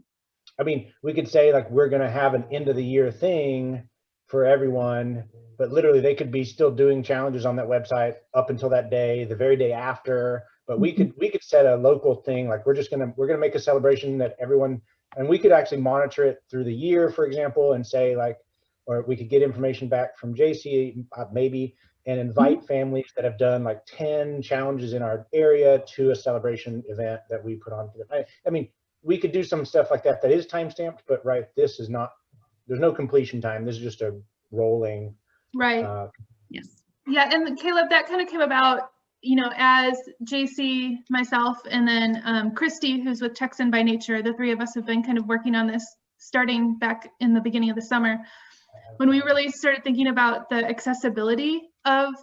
I mean, we could say like we're going to have an end of the year thing for everyone, but literally they could be still doing challenges on that website up until that day, the very day after. But we could set a local thing like we're gonna make a celebration that everyone, and we could actually monitor it through the year, for example, and say like, or we could get information back from JC maybe and invite families that have done like 10 challenges in our area to a celebration event that we put on. I mean, we could do some stuff like that is time stamped, but right, this is not, there's no completion time. This is just a rolling. Right. Yes. Yeah, and Caleb, that kind of came about, as JC, myself, and then Christy, who's with Texan by Nature. The three of us have been kind of working on this starting back in the beginning of the summer. When we really started thinking about the accessibility of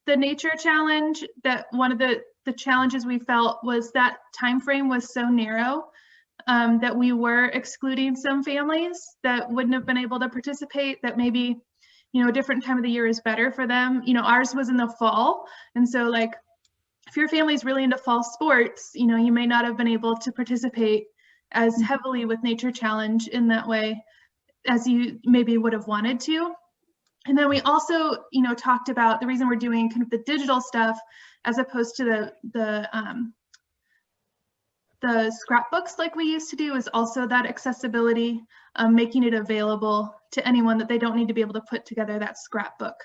the Nature Challenge, that one of the challenges we felt was that time frame was so narrow that we were excluding some families that wouldn't have been able to participate, that maybe a different time of the year is better for them. Ours was in the fall. And so like, if your family's really into fall sports, you may not have been able to participate as heavily with Nature Challenge in that way as you maybe would have wanted to. And then we also, talked about the reason we're doing kind of the digital stuff as opposed to the scrapbooks like we used to do is also that accessibility, making it available to anyone that they don't need to be able to put together that scrapbook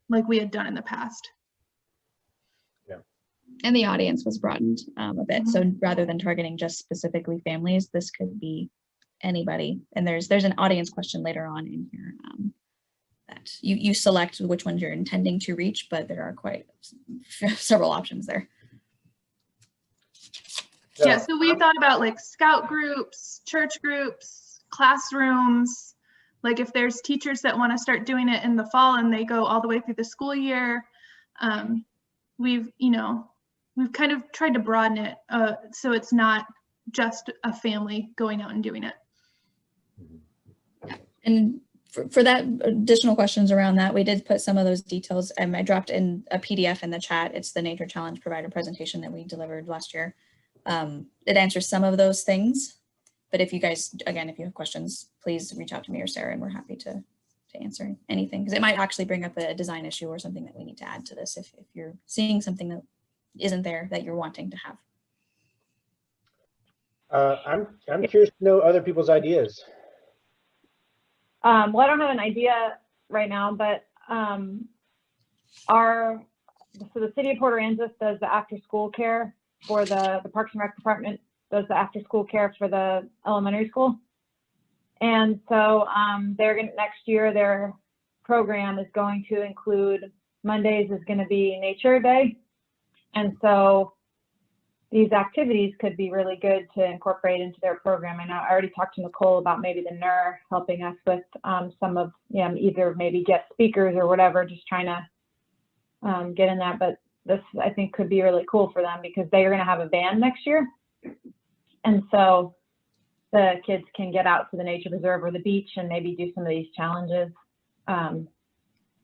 like we had done in the past. Yeah. And the audience was broadened a bit. So rather than targeting just specifically families, this could be anybody. And there's an audience question later on in here that you select which ones you're intending to reach, but there are quite several options there. Yeah, so we thought about like scout groups, church groups, classrooms, like if there's teachers that want to start doing it in the fall and they go all the way through the school year, we've kind of tried to broaden it so it's not just a family going out and doing it. And for that additional questions around that, we did put some of those details. I dropped in a PDF in the chat. It's the Nature Challenge provider presentation that we delivered last year. It answers some of those things, but if you guys, again, if you have questions, please reach out to me or Sarah, and we're happy to answer anything, because it might actually bring up a design issue or something that we need to add to this if you're seeing something that isn't there that you're wanting to have. I'm curious to know other people's ideas. Well, I don't have an idea right now, but so the city of Port Aransas does the after school care for the Parks and Rec department does the after school care for the elementary school. And so next year, their program is going to include Mondays is going to be Nature Day. And so these activities could be really good to incorporate into their program. I know I already talked to Nicole about maybe the NER helping us with some of, either maybe guest speakers or whatever, just trying to get in that. But this, I think, could be really cool for them because they are going to have a band next year. And so the kids can get out to the nature preserve or the beach and maybe do some of these challenges.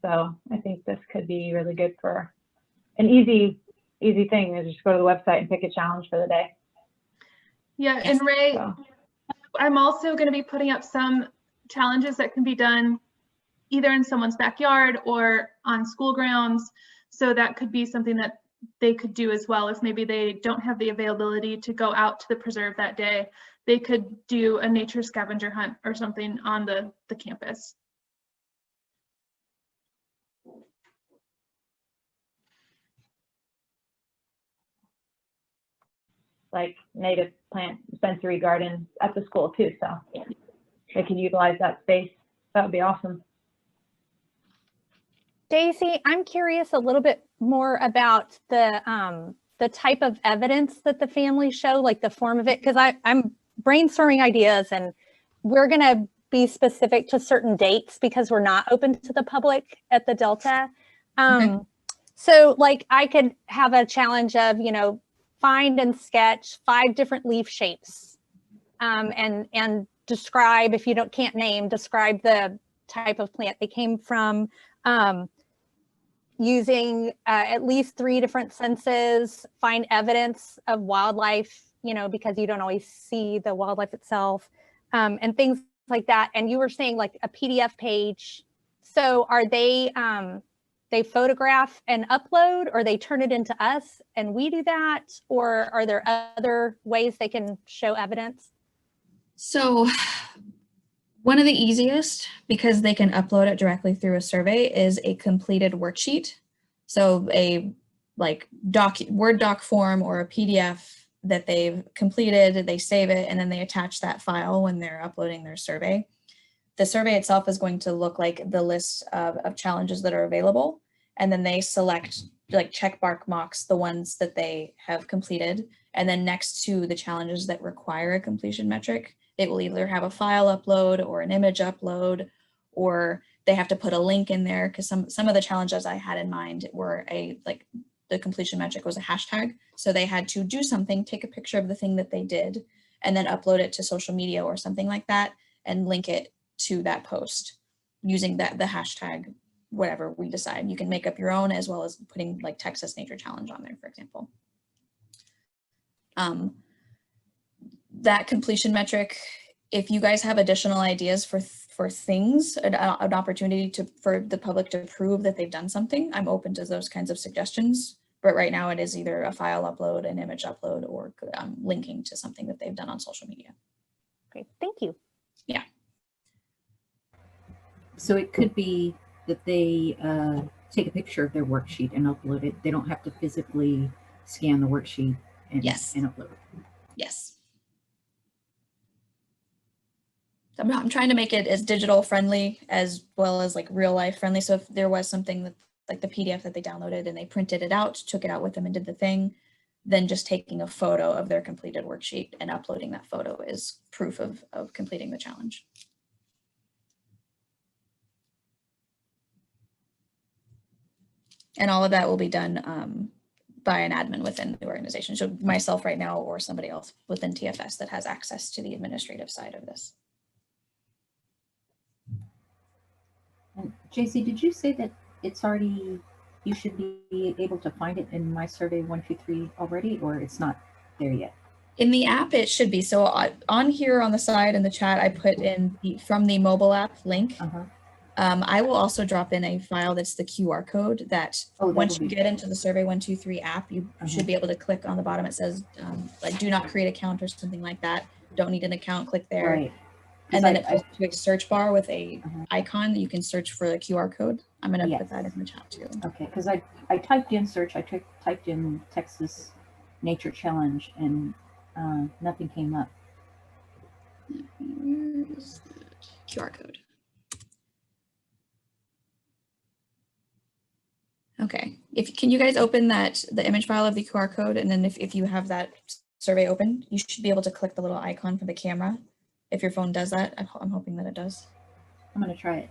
So I think this could be really good for an easy thing is just go to the website and pick a challenge for the day. Yeah, and Ray, So I'm also going to be putting up some challenges that can be done either in someone's backyard or on school grounds. So that could be something that they could do as well. If maybe they don't have the availability to go out to the preserve that day, they could do a nature scavenger hunt or something on the campus. like native plant sensory gardens at the school too. So they could utilize that space. That would be awesome. Daisy, I'm curious a little bit more about the type of evidence that the families show, like the form of it, because I'm brainstorming ideas and we're going to be specific to certain dates because we're not open to the public at the Delta. So like I could have a challenge of, you know, find and sketch 5 different leaf shapes and describe, if you can't name, describe the type of plant they came from. Using at least 3 different senses, find evidence of wildlife, you know, because you don't always see the wildlife itself, and things like that. And you were saying like a PDF page. So are they photograph and upload, or they turn it into us and we do that? Or are there other ways they can show evidence? So one of the easiest, because they can upload it directly through a survey, is a completed worksheet. So a like Word doc form or a PDF that they've completed, they save it, and then they attach that file when they're uploading their survey. The survey itself is going to look like the list of challenges that are available, and then they select, like, check marks the ones that they have completed, and then next to the challenges that require a completion metric, it will either have a file upload or an image upload, or they have to put a link in there, because some of the challenges I had in mind were the completion metric was a hashtag. So they had to do something, take a picture of the thing that they did, and then upload it to social media or something like that, and link it to that post using the hashtag, whatever we decide. You can make up your own, as well as putting like Texas Nature Challenge on there, for example. That completion metric, if you guys have additional ideas for things, an opportunity for the public to prove that they've done something, I'm open to those kinds of suggestions. But right now it is either a file upload, an image upload, or linking to something that they've done on social media. Great, thank you. Yeah. So it could be that they take a picture of their worksheet and upload it. They don't have to physically scan the worksheet and upload it. Yes. I'm trying to make it as digital friendly as well as like real life friendly. So if there was something that like the PDF that they downloaded and they printed it out, took it out with them and did the thing, then just taking a photo of their completed worksheet and uploading that photo is proof of completing the challenge. And all of that will be done by an admin within the organization. So myself right now, or somebody else within TFS that has access to the administrative side of this. And JC, did you say that it's already, you should be able to find it in My Survey 123 already, or it's not there yet? In the app, it should be. So on here on the side in the chat, I put in from the mobile app link. I will also drop in a file that's the QR code that once you get into the Survey 123 app, you should be able to click on the bottom. It says like do not create account or something like that. Don't need an account, click there. Right. And then it goes to a search bar with a icon that you can search for the QR code. I'm going to put that in the chat too. Okay, because I typed in search, I typed in Texas Nature Challenge and nothing came up. Where is that QR code? Okay, can you guys open the image file of the QR code, and then if you have that survey open, you should be able to click the little icon for the camera. If your phone does that, I'm hoping that it does. I'm going to try it.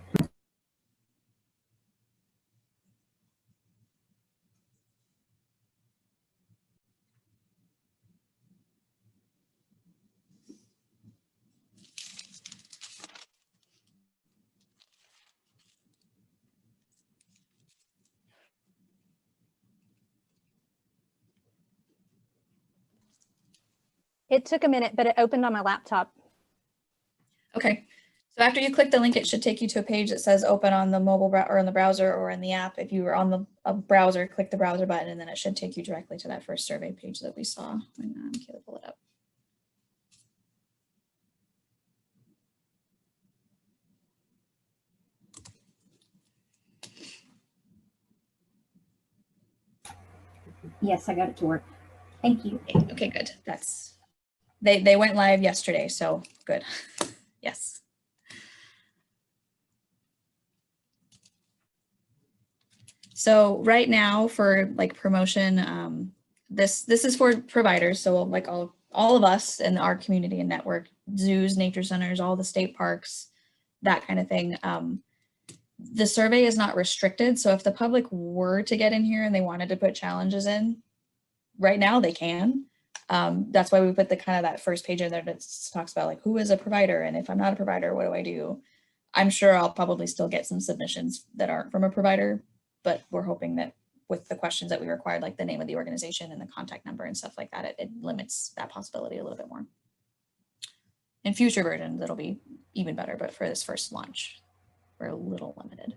It took a minute, but it opened on my laptop. Okay. So after you click the link, it should take you to a page that says open on the mobile or in the browser or in the app. If you were on the browser, click the browser button, and then it should take you directly to that first survey page that we saw when Kayla pulled it up. Yes, I got it to work. Thank you. Okay, good. They went live yesterday, so good. Yes. So right now for like promotion, this is for providers. So like all of us in our community and network, zoos, nature centers, all the state parks, that kind of thing. The survey is not restricted. So if the public were to get in here and they wanted to put challenges in, right now they can. That's why we put the kind of that first page in there that talks about like, who is a provider? And if I'm not a provider, what do I do? I'm sure I'll probably still get some submissions that aren't from a provider, but we're hoping that with the questions that we required, like the name of the organization and the contact number and stuff like that, it limits that possibility a little bit more. In future versions, it'll be even better, but for this first launch, we're a little limited.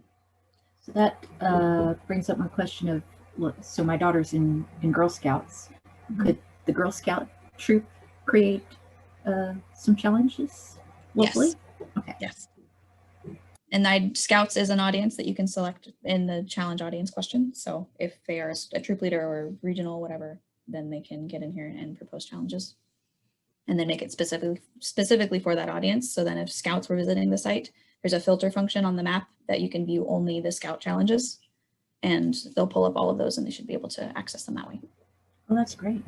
So that brings up my question of, look, so my daughter's in Girl Scouts. Could the Girl Scout troop create some challenges locally? Yes. Okay. Yes. And Scouts is an audience that you can select in the challenge audience question. So if they are a troop leader or regional, whatever, then they can get in here and propose challenges. And then make it specifically for that audience. So then if Scouts were visiting the site, there's a filter function on the map that you can view only the Scout challenges. And they'll pull up all of those and they should be able to access them that way. Well, that's great.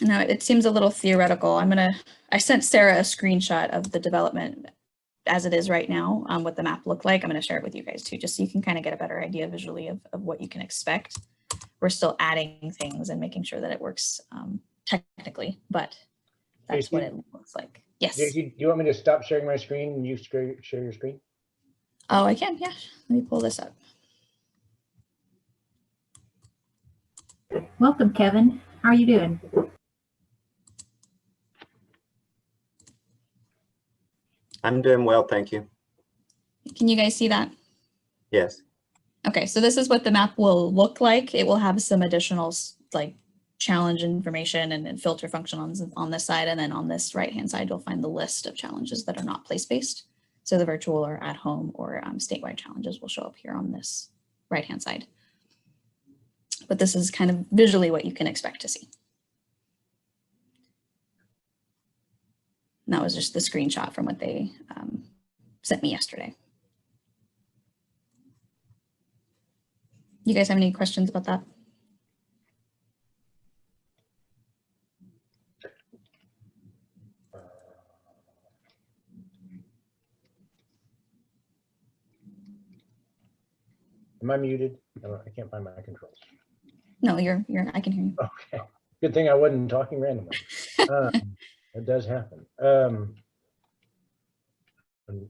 Now it seems a little theoretical. I sent Sarah a screenshot of the development as it is right now, what the map looked like. I'm going to share it with you guys too, just so you can kind of get a better idea visually of what you can expect. We're still adding things and making sure that it works technically, but that's what it looks like. Yes. Do you want me to stop sharing my screen and you share your screen? Oh, I can. Yeah. Let me pull this up. Welcome, Kevin. How are you doing? I'm doing well, thank you. Can you guys see that? Yes. Okay, so this is what the map will look like. It will have some additional like challenge information and filter function on this side. And then on this right-hand side, you'll find the list of challenges that are not place-based. So the virtual or at home or statewide challenges will show up here on this right-hand side. But this is kind of visually what you can expect to see. And that was just the screenshot from what they sent me yesterday. You guys have any questions about that? Am I muted? No, I can't find my controls. No, I can hear you. Okay. Good thing I wasn't talking randomly. It does happen. And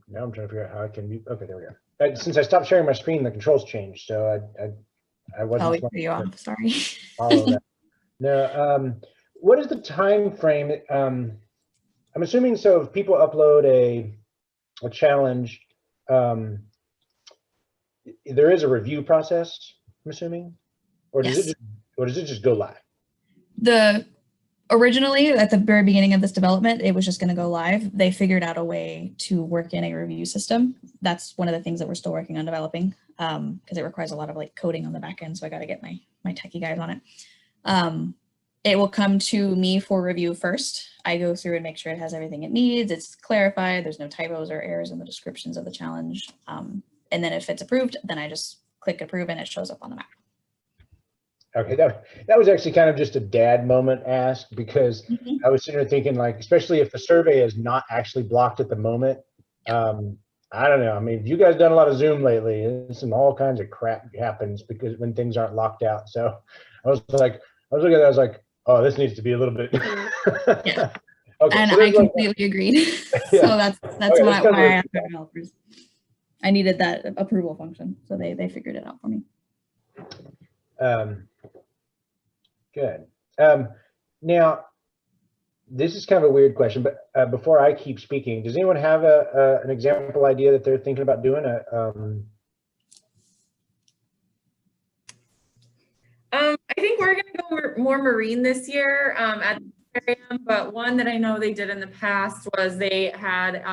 now I'm trying to figure out how I can mute. Okay, there we go. Since I stopped sharing my screen, the controls changed. So I wasn't. Oh, we threw you off. Sorry. Follow that. No. What is the time frame? I'm assuming so. If people upload a challenge, there is a review process. I'm assuming, or does Yes. it just go live? Originally, at the very beginning of this development, it was just going to go live. They figured out a way to work in a review system. That's one of the things that we're still working on developing because it requires a lot of like coding on the back end. So I got to get my techie guys on it. It will come to me for review first. I go through and make sure it has everything it needs. It's clarified. There's no typos or errors in the descriptions of the challenge. And then if it's approved, then I just click approve and it shows up on the map. Okay, that was actually kind of just a dad moment ask because I was sitting there thinking like, especially if the survey is not actually blocked at the moment. I don't know. I mean, you guys done a lot of Zoom lately. Some all kinds of crap happens because when things aren't locked out. So I was looking at that. I was like, oh, this needs to be a little bit. Yeah. Okay, And so I completely agreed. Yeah. So that's Okay, why I asked our developers. I needed that approval function, so they figured it out for me. Good. Now, this is kind of a weird question, but before I keep speaking, does anyone have an example idea that they're thinking about doing? I think we're going to go more marine this year at the aquarium, but one that I know they did in the past was they had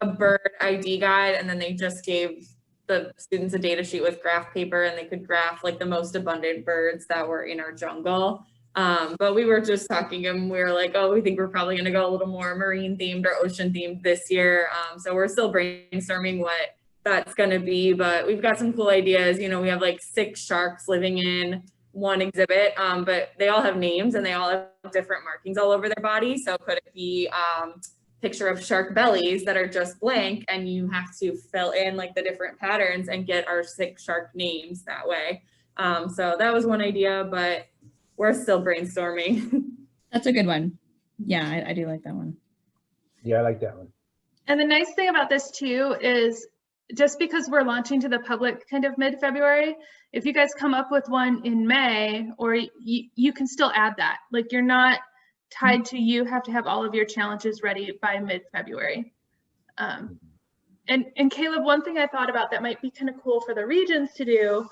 a bird ID guide, and then they just gave the students a data sheet with graph paper, and they could graph like the most abundant birds that were in our jungle. But we were just talking and we were like, oh, we think we're probably going to go a little more marine themed or ocean themed this year. So we're still brainstorming what that's going to be, but we've got some cool ideas. You know, we have like 6 sharks living in one exhibit, but they all have names and they all have different markings all over their body. So could it be picture of shark bellies that are just blank, and you have to fill in like the different patterns and get our 6 shark names that way. So that was one idea, but we're still brainstorming. That's a good one. Yeah, I do like that one. Yeah, I like that one. And the nice thing about this too is just because we're launching to the public kind of mid-February, if you guys come up with one in May, or you can still add that. Like, you're not tied to, you have to have all of your challenges ready by mid-February. And Caleb, one thing I thought about that might be kind of cool for the regions to do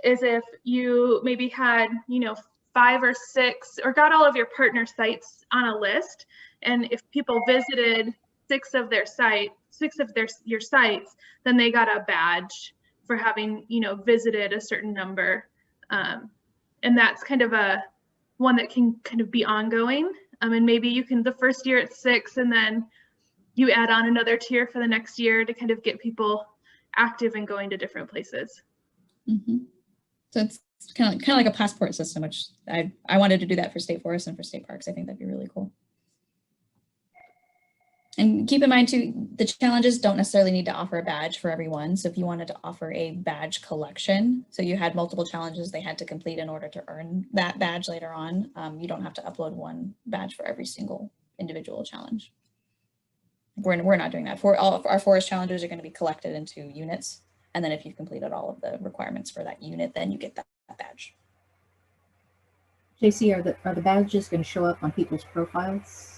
is if you maybe had, you know, 5 or 6, or got all of your partner sites on a list, and if people visited 6 of your sites, then they got a badge for having, you know, visited a certain number. And that's kind of one that can kind of be ongoing. And maybe you can, the first year it's 6, and then you add on another tier for the next year to kind of get people active and going to different places. Mm-hmm. So it's kind of like a passport system, which I wanted to do that for state forests and for state parks. I think that'd be really cool. And keep in mind too, the challenges don't necessarily need to offer a badge for everyone. So if you wanted to offer a badge collection, so you had multiple challenges they had to complete in order to earn that badge later on, you don't have to upload one badge for every single individual challenge. We're not doing that. For all of our forest challenges are going to be collected into units. And then if you've completed all of the requirements for that unit, then you get that badge. JC, are the badges going to show up on people's profiles?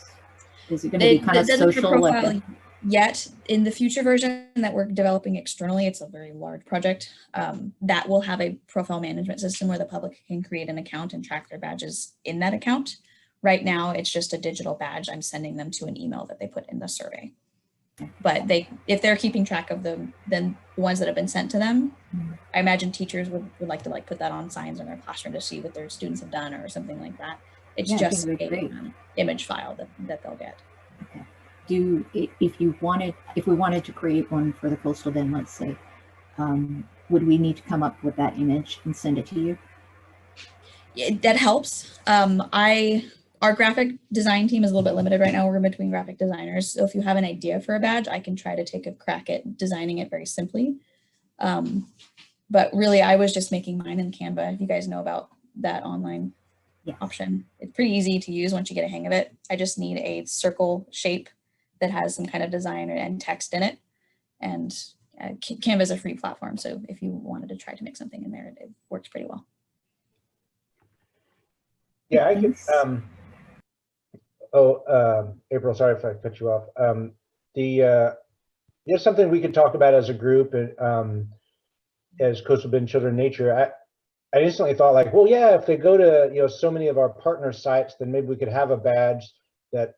Is it going to be kind of social? Like yet in the future version that we're developing externally, it's a very large project, that will have a profile management system where the public can create an account and track their badges in that account. Right now, it's just a digital badge. I'm sending them to an email that they put in the survey. But if they're keeping track of them, then the ones that have been sent to them, I imagine teachers would like to put that on signs in their classroom to see what their students have done or something like that. It's just an image file that they'll get. Okay. If we wanted to create one for the Coastal Bend, let's say, would we need to come up with that image and send it to you? Yeah, that helps. Our graphic design team is a little bit limited right now. We're in between graphic designers. So if you have an idea for a badge, I can try to take a crack at designing it very simply. But really, I was just making mine in Canva. If you guys know about that online option, it's pretty easy to use once you get a hang of it. I just need a circle shape that has some kind of design and text in it. And Canva is a free platform. So if you wanted to try to make something in there, it works pretty well. Yeah, I could. April, sorry if I cut you off. Something we could talk about as a group, as Coastal Bend Children Nature. I instantly thought like, well, yeah, if they go to so many of our partner sites, then maybe we could have a badge that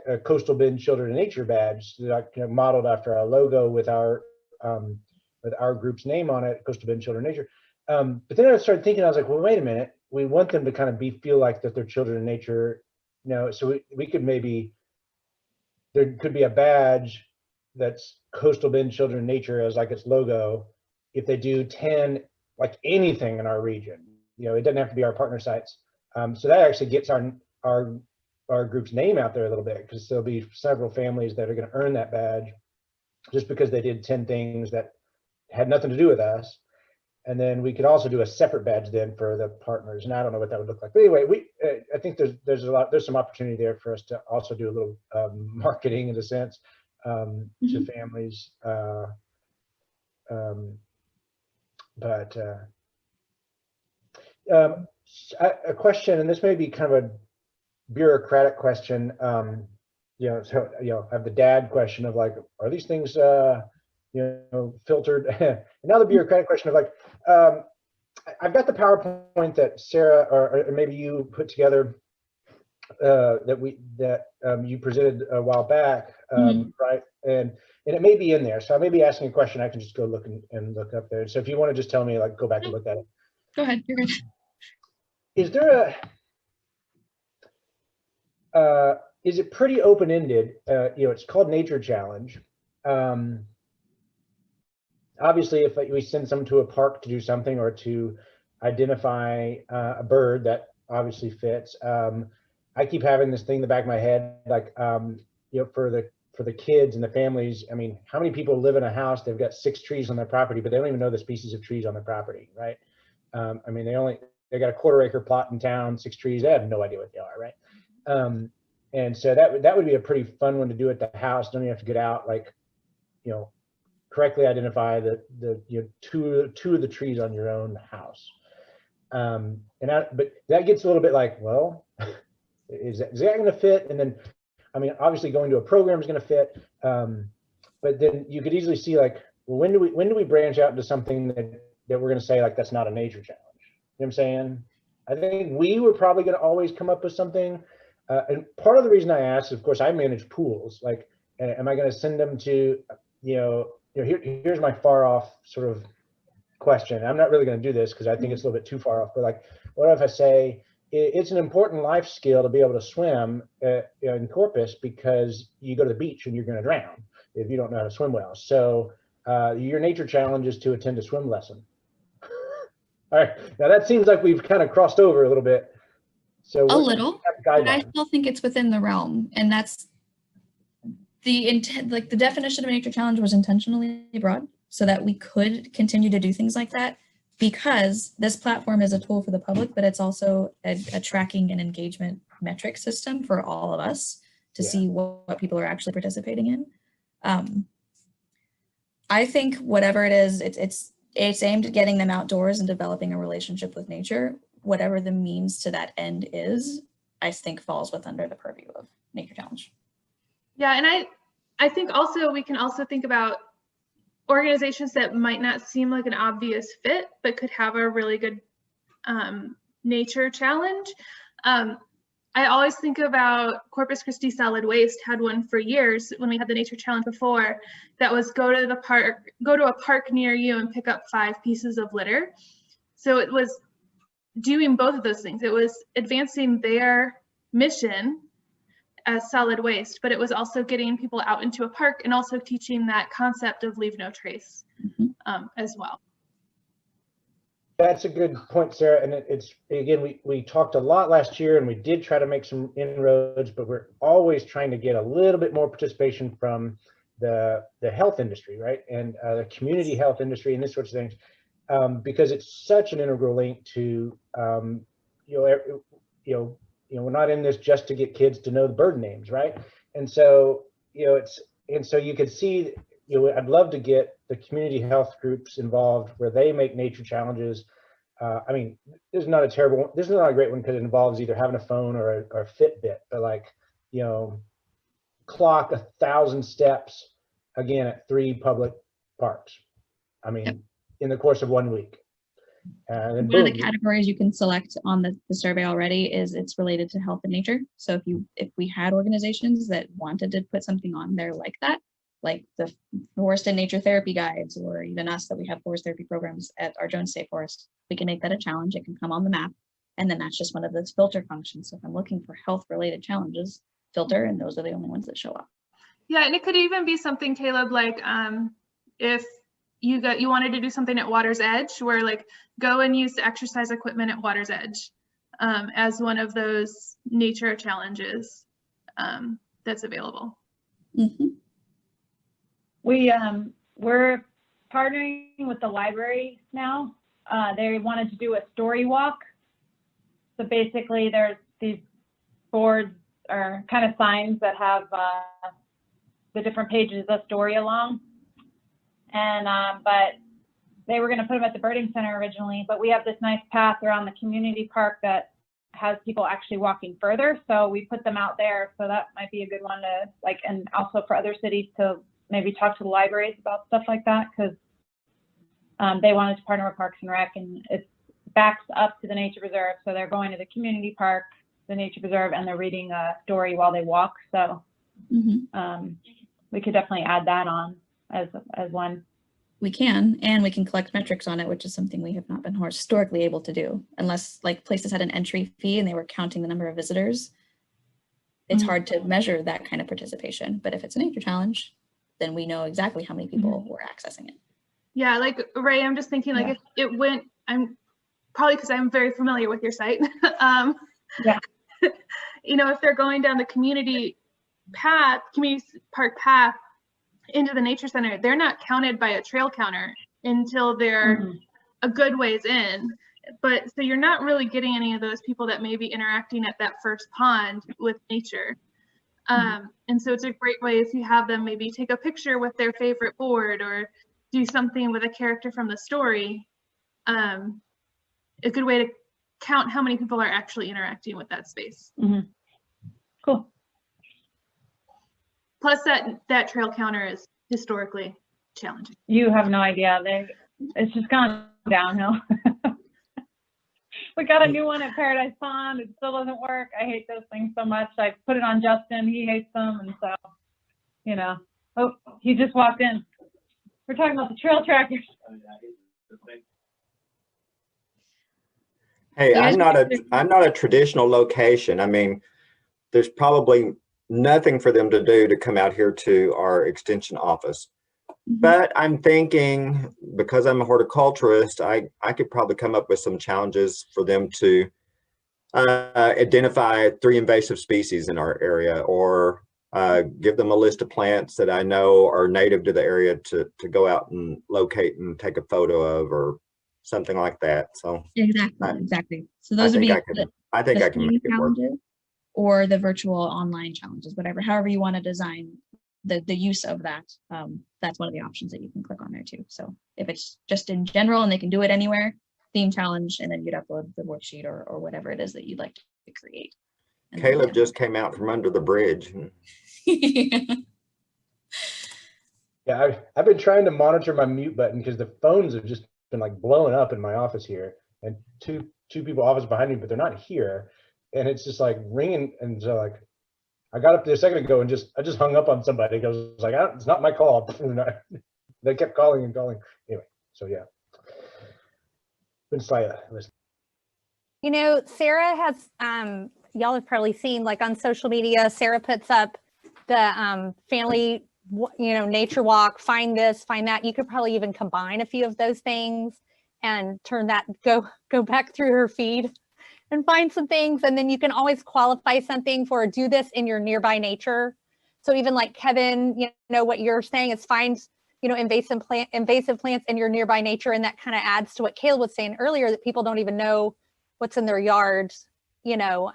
a Coastal Bend Children Nature badge that modeled after our logo with our group's name on it, Coastal Bend Children Nature. But then I started thinking, I was like, well, wait a minute, we want them to kind of feel like that they're children in nature. So we could maybe, there could be a badge that's Coastal Bend Children Nature as like its logo if they do 10, like anything in our region. It doesn't have to be our partner sites. So that actually gets our group's name out there a little bit, because there'll be several families that are going to earn that badge just because they did 10 things that had nothing to do with us. And then we could also do a separate badge then for the partners. And I don't know what that would look like. But anyway, I think there's some opportunity there for us to also do a little marketing in a sense to families. A question, and this may be kind of a bureaucratic question. So I have the dad question of like, are these things filtered? And now the bureaucratic question of like, I've got the PowerPoint that Sarah or maybe you put together that you presented a while back, right? And it may be in there. So I may be asking a question. I can just go look and look up there. So if you want to just tell me, like, go back and look at it. Go ahead. You're good. Is there is it pretty open-ended? It's called Nature Challenge. Obviously, if we send someone to a park to do something or to identify a bird, that obviously fits. I keep having this thing in the back of my head, like, for the kids and the families. I mean, how many people live in a house, they've got 6 trees on their property, but they don't even know the species of trees on their property, right? I mean, they got a 1/4 acre plot in town, 6 trees, they have no idea what they are, right? And so that would be a pretty fun one to do at the house. Don't even have to get out, like, correctly identify the 2 of the trees on your own house. But that gets a little bit like, well, is that going to fit? And then, I mean, obviously going to a program is going to fit. But then you could easily see, like, well, when do we branch out into something that we're going to say, like, that's not a nature challenge? You know what I'm saying? I think we were probably going to always come up with something. And part of the reason I asked, of course, I manage pools. Like, am I going to send them to, here's my far off sort of question. I'm not really going to do this because I think it's a little bit too far off. But like, what if I say it's an important life skill to be able to swim in Corpus, because you go to the beach and you're going to drown if you don't know how to swim well. So your nature challenge is to attend a swim lesson. All right. Now that seems like we've kind of crossed over a little bit. So a little, but I still think it's within the realm, and that's the intent. Like, the definition of a nature challenge was intentionally broad so that we could continue to do things like that, because this platform is a tool for the public, but it's also a tracking and engagement metric system for all of us to see what people are actually participating in. I think whatever it is, it's aimed at getting them outdoors and developing a relationship with nature. Whatever the means to that end is, I think falls under the purview of Nature Challenge. Yeah, and I think also we can also think about organizations that might not seem like an obvious fit, but could have a really good nature challenge. I always think about Corpus Christi Solid Waste had one for years when we had the Nature Challenge before, that was go to a park near you and pick up 5 pieces of litter. So it was doing both of those things. It was advancing their mission as solid waste, but it was also getting people out into a park and also teaching that concept of leave no trace as well. That's a good point, Sarah. And it's, again, we talked a lot last year and we did try to make some inroads, but we're always trying to get a little bit more participation from the health industry, right? And the community health industry and this sorts of things, because it's such an integral link to, we're not in this just to get kids to know the bird names, right? And so, so you could see, I'd love to get the community health groups involved where they make nature challenges. I mean, this is not a great one because it involves either having a phone or a Fitbit, but like, clock 1,000 steps again at 3 public parks. I mean, in the course of 1 week. And one of the categories you can select on the survey already is it's related to health and nature. So if we had organizations that wanted to put something on there like that, like the Forest and Nature Therapy Guides, or even us that we have forest therapy programs at our Jones State Forest, we can make that a challenge. It can come on the map. And then that's just one of those filter functions. So if I'm looking for health related challenges, filter, and those are the only ones that show up. Yeah, and it could even be something, Caleb, like if you wanted to do something at Water's Edge, where like go and use the exercise equipment at Water's Edge as one of those nature challenges that's available. Mm-hmm. We're partnering with the library now. They wanted to do a story walk. So basically there's these boards or kind of signs that have the different pages of the story along. And, but they were going to put them at the birding center originally, but we have this nice path around the community park that has people actually walking further. So we put them out there. So that might be a good one to like, and also for other cities to maybe talk to the libraries about stuff like that. Cause they wanted to partner with Parks and Rec, and it backs up to the nature preserve. So they're going to the community park, the nature preserve, and they're reading a story while they walk. So we could definitely add that on as one. We can, and we can collect metrics on it, which is something we have not been historically able to do, unless like places had an entry fee and they were counting the number of visitors. It's hard to measure that kind of participation, but if it's a nature challenge, then we know exactly how many people were accessing it. Yeah, like Ray, I'm just thinking like if it went, I'm probably because I'm very familiar with your site. You know, if they're going down the community path, community park path into the nature center, they're not counted by a trail counter until they're a good ways in. But so you're not really getting any of those people that may be interacting at that first pond with nature. And so it's a great way if you have them maybe take a picture with their favorite board or do something with a character from the story. A good way to count how many people are actually interacting with that space. Cool. Plus that trail counter is historically challenging. You have no idea. It's just gone downhill. We got a new one at Paradise Pond. It still doesn't work. I hate those things so much. I put it on Justin. He hates them. And so, you know, oh, he just walked in. We're talking about the trail trackers. Hey, I'm not a traditional location. I mean, there's probably nothing for them to do to come out here to our extension office. But I'm thinking, because I'm a horticulturist, I could probably come up with some challenges for them to identify 3 invasive species in our area, or give them a list of plants that I know are native to the area to go out and locate and take a photo of, or something like that. So exactly. So those would be I think I can make it work. Or the virtual online challenges, however you want to design the use of that. That's one of the options that you can click on there too. So if it's just in general and they can do it anywhere, theme challenge, and then you'd upload the worksheet or whatever it is that you'd like to create. And Caleb just came out from under the bridge. Yeah, I've been trying to monitor my mute button because the phones have just been like blowing up in my office here, and two people office behind me, but they're not here, and it's just like ringing. And so like I got up there a second ago and I just hung up on somebody because it's like it's not my call. They kept calling and calling anyway. So yeah, been silent. You know, Sarah has y'all have probably seen, like on social media, Sarah puts up the family, you know, nature walk, find this, find that. You could probably even combine a few of those things and turn that, go back through her feed and find some things. And then you can always qualify something for do this in your nearby nature. So even like Kevin, you know, what you're saying is find, you know, invasive plants in your nearby nature. And that kind of adds to what Caleb was saying earlier, that people don't even know what's in their yards, you know,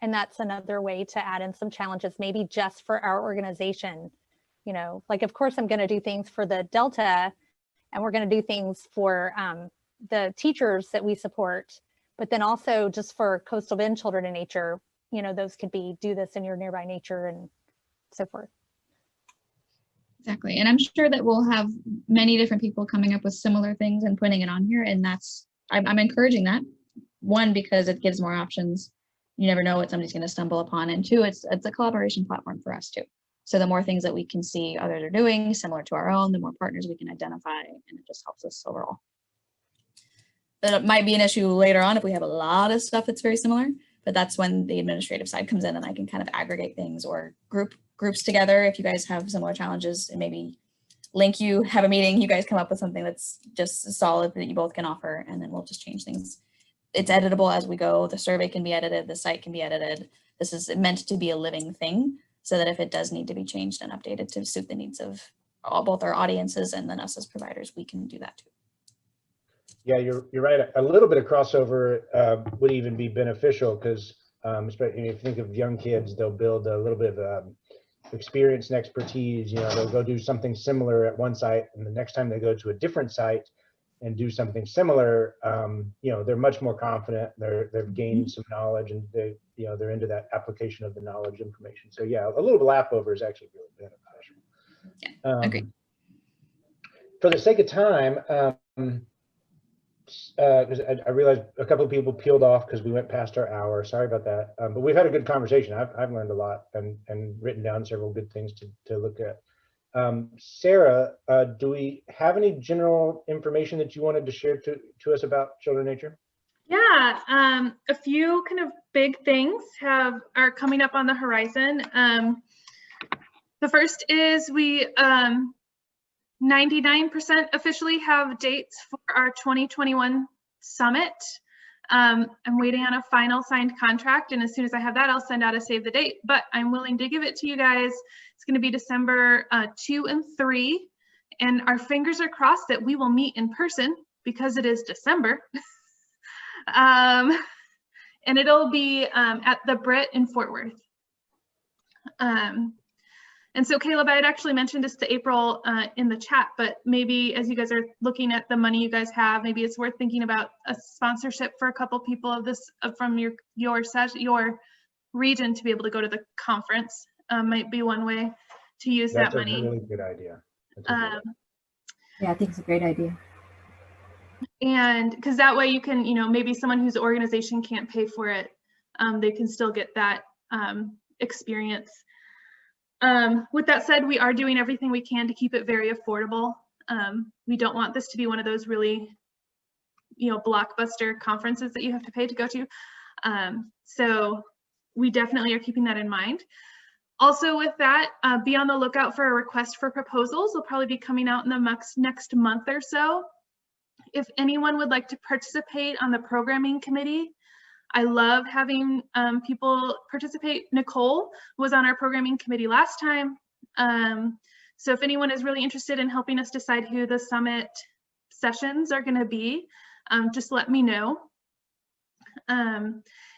and that's another way to add in some challenges, maybe just for our organization. You know, like, of course, I'm going to do things for the Delta, and we're going to do things for the teachers that we support, but then also just for Coastal Bend Children in Nature, you know, those could be do this in your nearby nature and so forth. Exactly. And I'm sure that we'll have many different people coming up with similar things and putting it on here. And I'm encouraging that. One, because it gives more options. You never know what somebody's going to stumble upon. And two, it's a collaboration platform for us too. So the more things that we can see others are doing similar to our own, the more partners we can identify, and it just helps us overall. That might be an issue later on if we have a lot of stuff that's very similar, but that's when the administrative side comes in and I can kind of aggregate things or groups together. If you guys have similar challenges and maybe have a meeting, you guys come up with something that's just solid that you both can offer, and then we'll just change things. It's editable as we go. The survey can be edited, the site can be edited. This is meant to be a living thing so that if it does need to be changed and updated to suit the needs of both our audiences and then us as providers, we can do that too. Yeah, you're right. A little bit of crossover would even be beneficial because especially if you think of young kids, they'll build a little bit of experience and expertise, they'll go do something similar at one site, and the next time they go to a different site and do something similar, they're much more confident. They've gained some knowledge, and they're into that application of the knowledge information. So yeah, a little lap over is actually really beneficial. Yeah, agreed. For the sake of time, because I realized a couple of people peeled off because we went past our hour. Sorry about that. But we've had a good conversation. I've learned a lot and written down several good things to look at. Sarah, do we have any general information that you wanted to share to us about Children Nature? Yeah, a few kind of big things are coming up on the horizon. The first is we 99% officially have dates for our 2021 summit. I'm waiting on a final signed contract, and as soon as I have that, I'll send out a save the date, but I'm willing to give it to you guys. It's going to be December 2 and 3, and our fingers are crossed that we will meet in person because it is December. And it'll be at the Brit in Fort Worth. And so Caleb, I had actually mentioned this to April in the chat, but maybe as you guys are looking at the money you guys have, maybe it's worth thinking about a sponsorship for a couple people of this from your region to be able to go to the conference. Might be one way to use that money. That's a really good idea. Yeah, I think it's a great idea. And because that way you can, maybe someone whose organization can't pay for it, they can still get that experience. With that said, we are doing everything we can to keep it very affordable. We don't want this to be one of those really, blockbuster conferences that you have to pay to go to. So we definitely are keeping that in mind. Also with that, be on the lookout for a request for proposals. They'll probably be coming out in the next month or so. If anyone would like to participate on the programming committee, I love having people participate. Nicole was on our programming committee last time. So if anyone is really interested in helping us decide who the summit sessions are going to be, just let me know.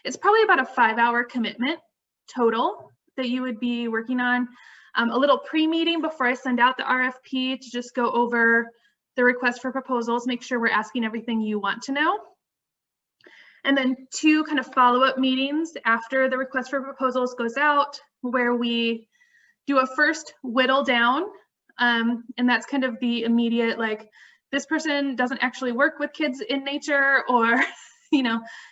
It's probably about a 5-hour commitment total that you would be working on. A little pre-meeting before I send out the RFP to just go over the request for proposals, make sure we're asking everything you want to know. And then 2 kind of follow-up meetings after the request for proposals goes out, where we do a first whittle down. And that's kind of the immediate, like, this person doesn't actually work with kids in nature, or, kind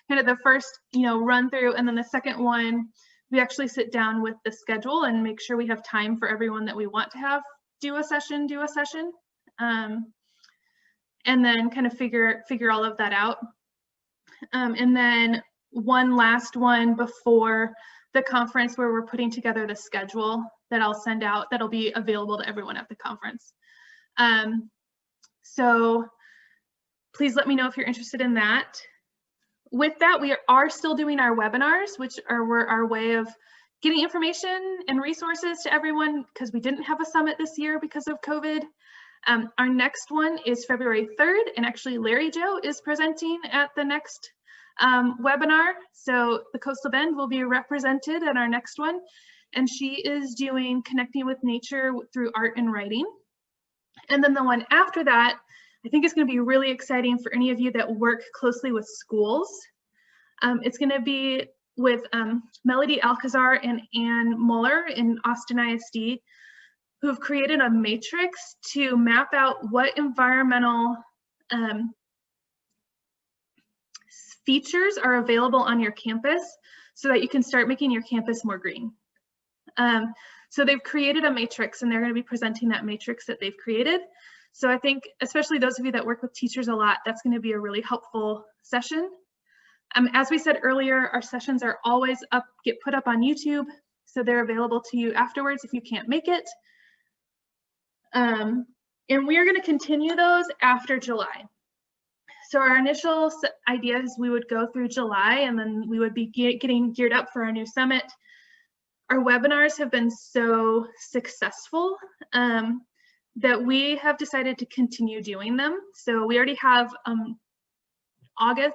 of the first, run through. And then the second one, we actually sit down with the schedule and make sure we have time for everyone that we want to have do a session. And then kind of figure all of that out. And then one last one before the conference, where we're putting together the schedule that I'll send out, that'll be available to everyone at the conference. So please let me know if you're interested in that. With that, we are still doing our webinars, which are our way of getting information and resources to everyone, because we didn't have a summit this year because of COVID. Our next one is February 3rd, and actually Larry Joe is presenting at the next webinar. So the Coastal Bend will be represented at our next one, and she is doing Connecting with Nature through Art and Writing. And then the one after that, I think is going to be really exciting for any of you that work closely with schools. It's going to be with Melody Alcazar and Ann Muller in Austin ISD, who've created a matrix to map out what environmental features are available on your campus so that you can start making your campus more green. So they've created a matrix, and they're going to be presenting that matrix that they've created. So I think, especially those of you that work with teachers a lot, that's going to be a really helpful session. As we said earlier, our sessions are always get put up on YouTube, so they're available to you afterwards if you can't make it. And we are going to continue those after July. So our initial idea is we would go through July, and then we would be getting geared up for our new summit. Our webinars have been so successful that we have decided to continue doing them. So we already have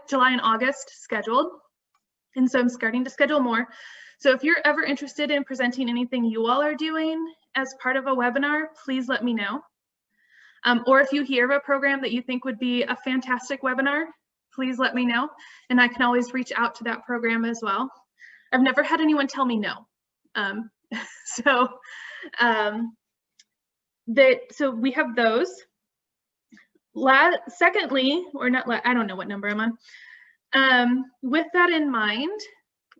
July and August scheduled. And so I'm starting to schedule more. So if you're ever interested in presenting anything you all are doing as part of a webinar, please let me know. Or if you hear of a program that you think would be a fantastic webinar, please let me know. And I can always reach out to that program as well. I've never had anyone tell me no. So we have those. Secondly, or not, I don't know what number I'm on. With that in mind,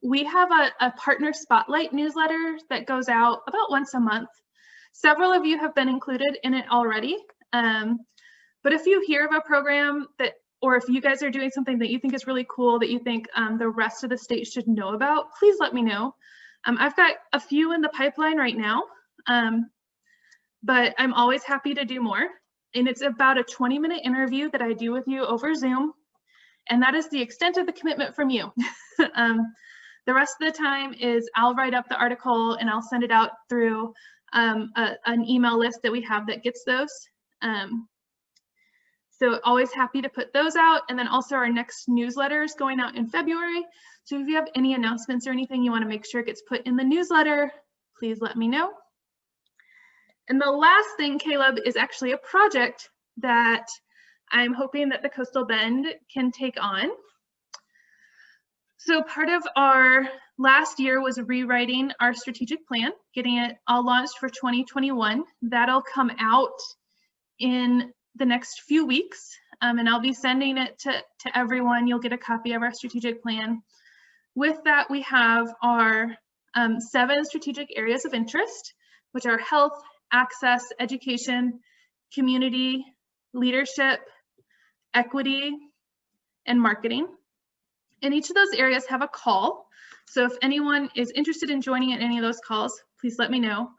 we have a partner spotlight newsletter that goes out about once a month. Several of you have been included in it already. But if you hear of a program that, or if you guys are doing something that you think is really cool that you think the rest of the state should know about, please let me know. I've got a few in the pipeline right now, but I'm always happy to do more. And it's about a 20-minute interview that I do with you over Zoom. And that is the extent of the commitment from you. The rest of the time is I'll write up the article and I'll send it out through an email list that we have that gets those. So always happy to put those out. And then also our next newsletter is going out in February. So if you have any announcements or anything you want to make sure it gets put in the newsletter, please let me know. And the last thing, Caleb, is actually a project that I'm hoping that the Coastal Bend can take on. So part of our last year was rewriting our strategic plan, getting it all launched for 2021. That'll come out in the next few weeks, and I'll be sending it to everyone. You'll get a copy of our strategic plan. With that, we have our 7 strategic areas of interest, which are health, access, education, community, leadership, equity, and marketing. And each of those areas have a call. So if anyone is interested in joining in any of those calls, please let me know.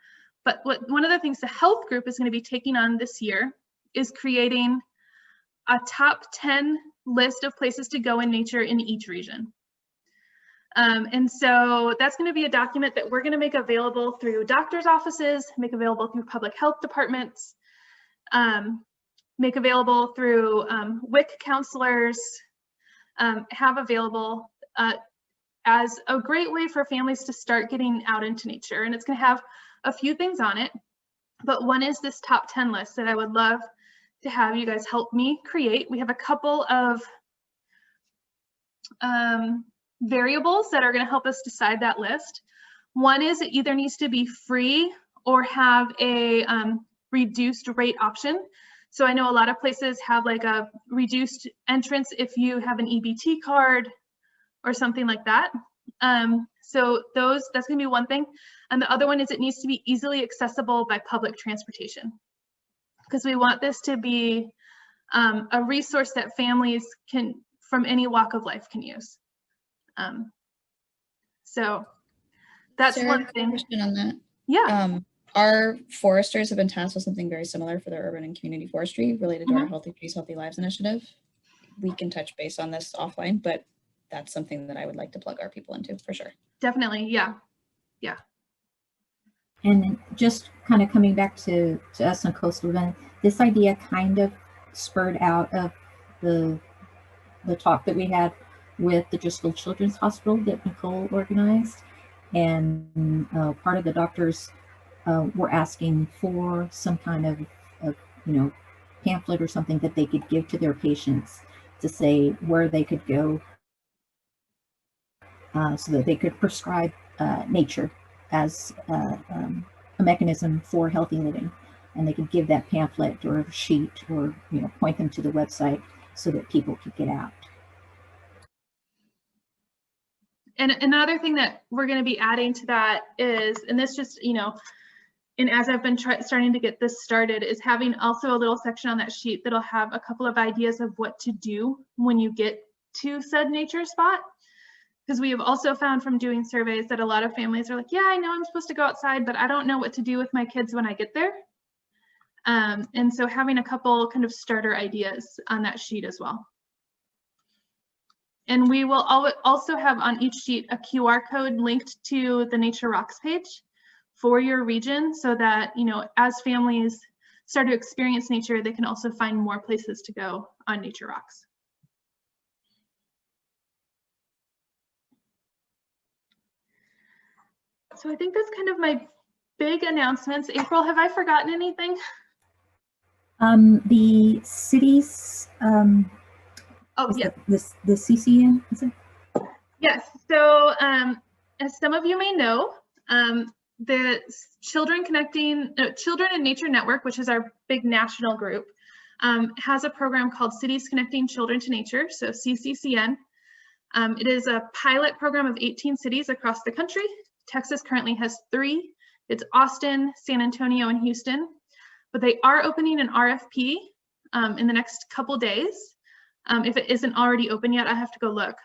But one of the things the health group is going to be taking on this year is creating a top 10 list of places to go in nature in each region. And so that's going to be a document that we're going to make available through doctors' offices, make available through public health departments, make available through WIC counselors, have available as a great way for families to start getting out into nature. And it's going to have a few things on it, but one is this top 10 list that I would love to have you guys help me create. We have a couple of variables that are going to help us decide that list. One is it either needs to be free or have a reduced rate option. So I know a lot of places have like a reduced entrance if you have an EBT card or something like that. So that's going to be one thing. And the other one is it needs to be easily accessible by public transportation, because we want this to be a resource that families can, from any walk of life, can use. So that's Sarah, one thing. Question on that. Yeah. Our foresters have been tasked with something very similar for their urban and community forestry related to our Healthy Trees, Healthy Lives initiative. We can touch base on this offline, but that's something that I would like to plug our people into for sure. Definitely. Yeah. Yeah. And then just kind of coming back to us on Coastal Bend, this idea kind of spurred out of the talk that we had with the Driscoll Children's Hospital that Nicole organized. And part of the doctors were asking for some kind of pamphlet or something that they could give to their patients to say where they could go so that they could prescribe nature as a mechanism for healthy living. And they could give that pamphlet or a sheet or point them to the website so that people could get out. And another thing that we're going to be adding to that is, and this just, and as I've been starting to get this started, is having also a little section on that sheet that'll have a couple of ideas of what to do when you get to said nature spot. Because we have also found from doing surveys that a lot of families are like, yeah, I know I'm supposed to go outside, but I don't know what to do with my kids when I get there. And so having a couple kind of starter ideas on that sheet as well. And we will also have on each sheet a QR code linked to the Nature Rocks page for your region, so that, as families start to experience nature, they can also find more places to go on Nature Rocks. So I think that's kind of my big announcements. April, have I forgotten anything? The cities, Oh, yeah. the CCN, is it? Yes. So as some of you may know, the Children and Nature Network, which is our big national group, has a program called Cities Connecting Children to Nature, so CCCN. It is a pilot program of 18 cities across the country. Texas currently has 3. It's Austin, San Antonio, and Houston. But they are opening an RFP in the next couple days. If it isn't already open yet, I have to go look,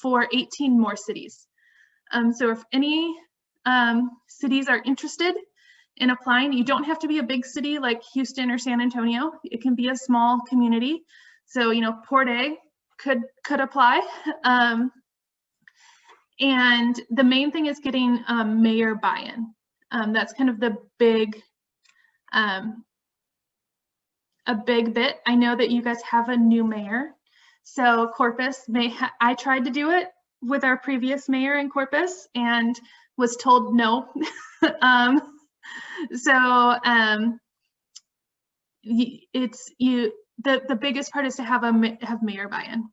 for 18 more cities. So if any cities are interested in applying, you don't have to be a big city like Houston or San Antonio. It can be a small community. So, you know, Port A could apply. And the main thing is getting mayor buy-in. That's kind of the big, a big bit. I know that you guys have a new mayor. So Corpus I tried to do it with our previous mayor in Corpus and was told no. The biggest part is to have mayor buy-in.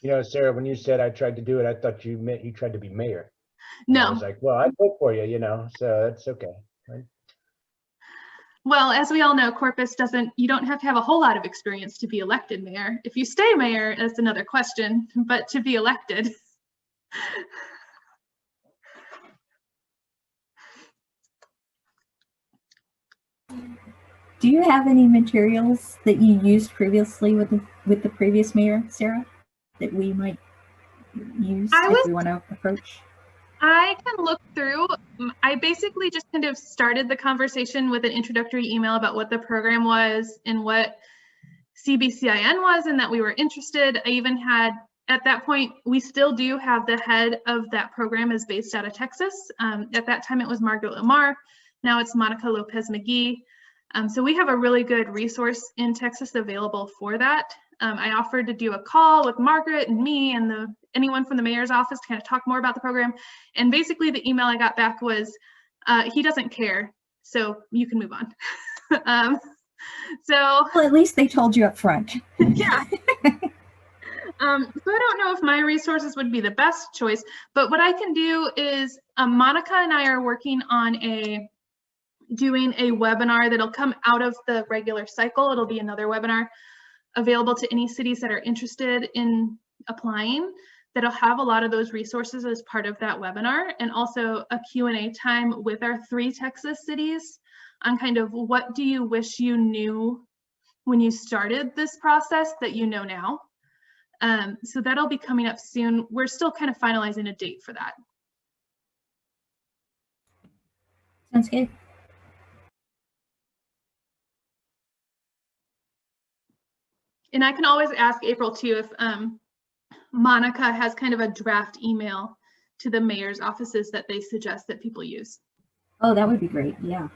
You know, Sarah, when you said I tried to do it, I thought you meant you tried to be mayor. And I No. was like, well, I'd vote for you, you know, so that's okay. Right? Well, as we all know, Corpus you don't have to have a whole lot of experience to be elected mayor. If you stay mayor, that's another question, but to be elected. Do you have any materials that you used previously with the previous mayor, Sarah, that we might use if we want to approach? I can look through. I basically just kind of started the conversation with an introductory email about what the program was and what CBCIN was and that we were interested. I even had, at that point, we still do have the head of that program is based out of Texas. At that time, it was Margaret Lamar. Now it's Monica Lopez McGee. So we have a really good resource in Texas available for that. I offered to do a call with Margaret and me and anyone from the mayor's office to kind of talk more about the program. And basically the email I got back was, he doesn't care, so you can move on. Well, at least they told you up front. Yeah. So I don't know if my resources would be the best choice, but what I can do is Monica and I are working on doing a webinar that'll come out of the regular cycle. It'll be another webinar available to any cities that are interested in applying. That'll have a lot of those resources as part of that webinar, and also a Q&A time with our 3 Texas cities on kind of what do you wish you knew when you started this process that you know now. So that'll be coming up soon. We're still kind of finalizing a date for that. Sounds good. And I can always ask April too if Monica has kind of a draft email to the mayor's offices that they suggest that people use. Oh, that would be great. Yeah.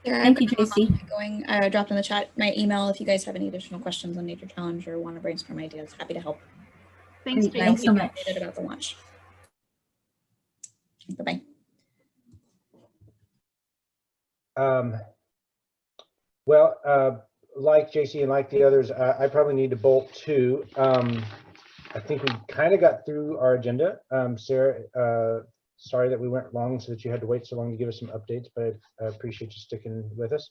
Thank you, JC. I dropped in the chat my email if you guys have any additional questions on Nature Challenge or want to brainstorm ideas. Happy to help. Thanks, Great, thanks so much. About the launch. Bye-bye. Like JC and like the others, I probably need to bolt too. I think we kind of got through our agenda. Sarah, sorry that we went long so that you had to wait so long to give us some updates, but I appreciate you sticking with us.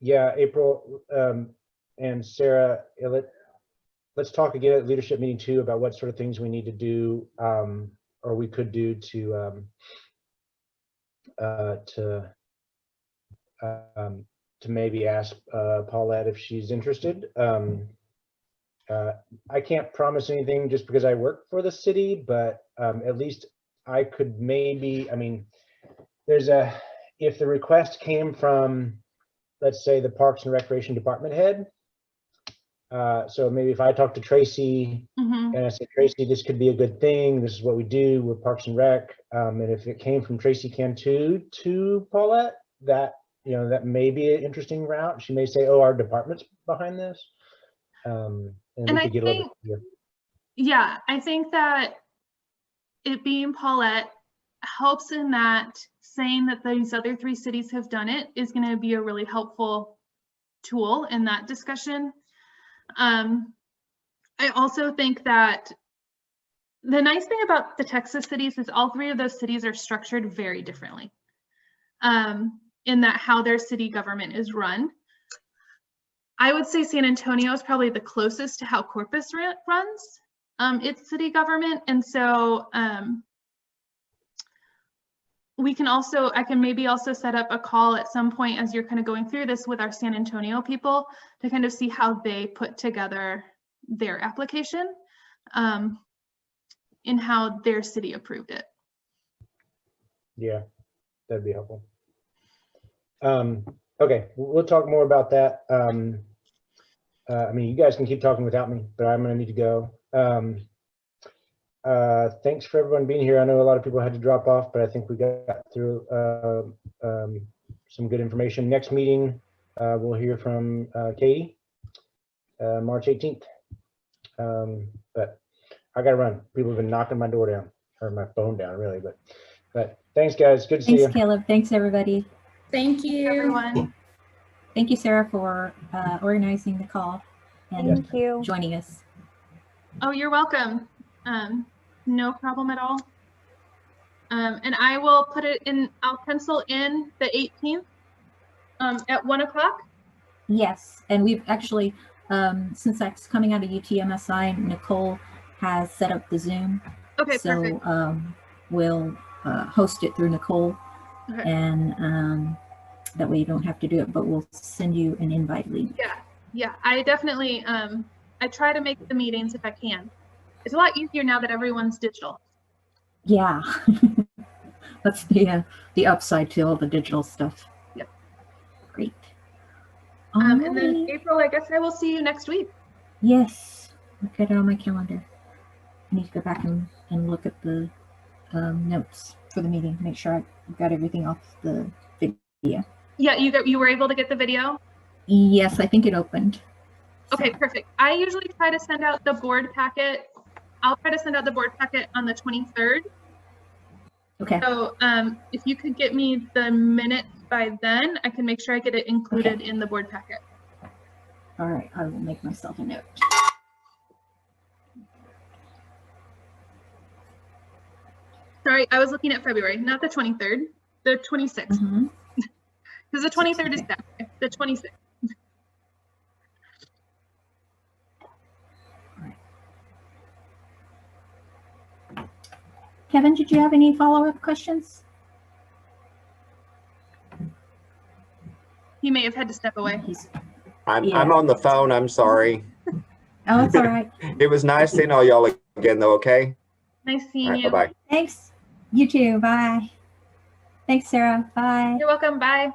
Yeah, April and Sarah, let's talk again at leadership meeting 2 about what sort of things we need to do or we could do to maybe ask Paulette if she's interested. I can't promise anything just because I work for the city, but at least I could maybe, I mean, if the request came from, let's say, the Parks and Recreation Department head, so maybe if I talk to Tracy and I say, Tracy, this could be a good thing. This is what we do with Parks and Rec. And if it came from Tracy Cantu to Paulette, that, you know, that may be an interesting route. She may say, oh, our department's behind this. And we I could get a little think, bit. yeah, I think that it being Paulette helps in that saying that these other 3 cities have done it is going to be a really helpful tool in that discussion. I also think that the nice thing about the Texas cities is all 3 of those cities are structured very differently in that how their city government is run. I would say San Antonio is probably the closest to how Corpus runs its city government. And so I can maybe also set up a call at some point as you're kind of going through this with our San Antonio people to kind of see how they put together their application and how their city approved it. Yeah, that'd be helpful. Okay, we'll talk more about that. I mean, you guys can keep talking without me, but I'm gonna need to go. Thanks for everyone being here. I know a lot of people had to drop off, but I think we got through some good information. Next meeting, we'll hear from Katie, March 18th. But I gotta run. People have been knocking my door down, or my phone down, really. But thanks, guys. Good to see you. Thanks, Caleb. Thanks, everybody. Thank you. Everyone. Thank you, Sarah, for organizing the call and Thank you. joining us. Oh, you're welcome. No problem at all. And I will put it in, I'll pencil in the 18th at 1 o'clock. Yes, and we've actually, since that's coming out of UTMSI, Nicole has set up the Zoom. Okay, so perfect. We'll host it through Nicole, Okay. and that way you don't have to do it, but we'll send you an invite link. Yeah, I definitely, I try to make the meetings if I can. It's a lot easier now that everyone's digital. Yeah, that's the upside to all the digital stuff. Yep. Great. And then Alrighty. April, I guess I will see you next week. Yes, look at it on my calendar. I need to go back and look at the notes for the meeting, make sure I got everything off the video. Yeah, you were able to get the video? Yes, I think it opened. Okay, perfect. I usually try to send out the board packet. I'll try to send out the board packet on the 23rd. Okay. So if you could get me the minutes by then, I can make sure I get it included in the board packet. All right, I will make myself a note. Sorry, I was looking at February, not the 23rd, the 26th. Mm-hmm. Because the 23rd is Saturday, the 26th. Kevin, did you have any follow-up questions? He may have had to step away. I'm on the phone. I'm sorry. Oh, it's all right. It was nice seeing all y'all again, though. Okay. Nice seeing All right, you. bye-bye. Thanks. You too. Bye. Thanks, Sarah. Bye. You're welcome. Bye.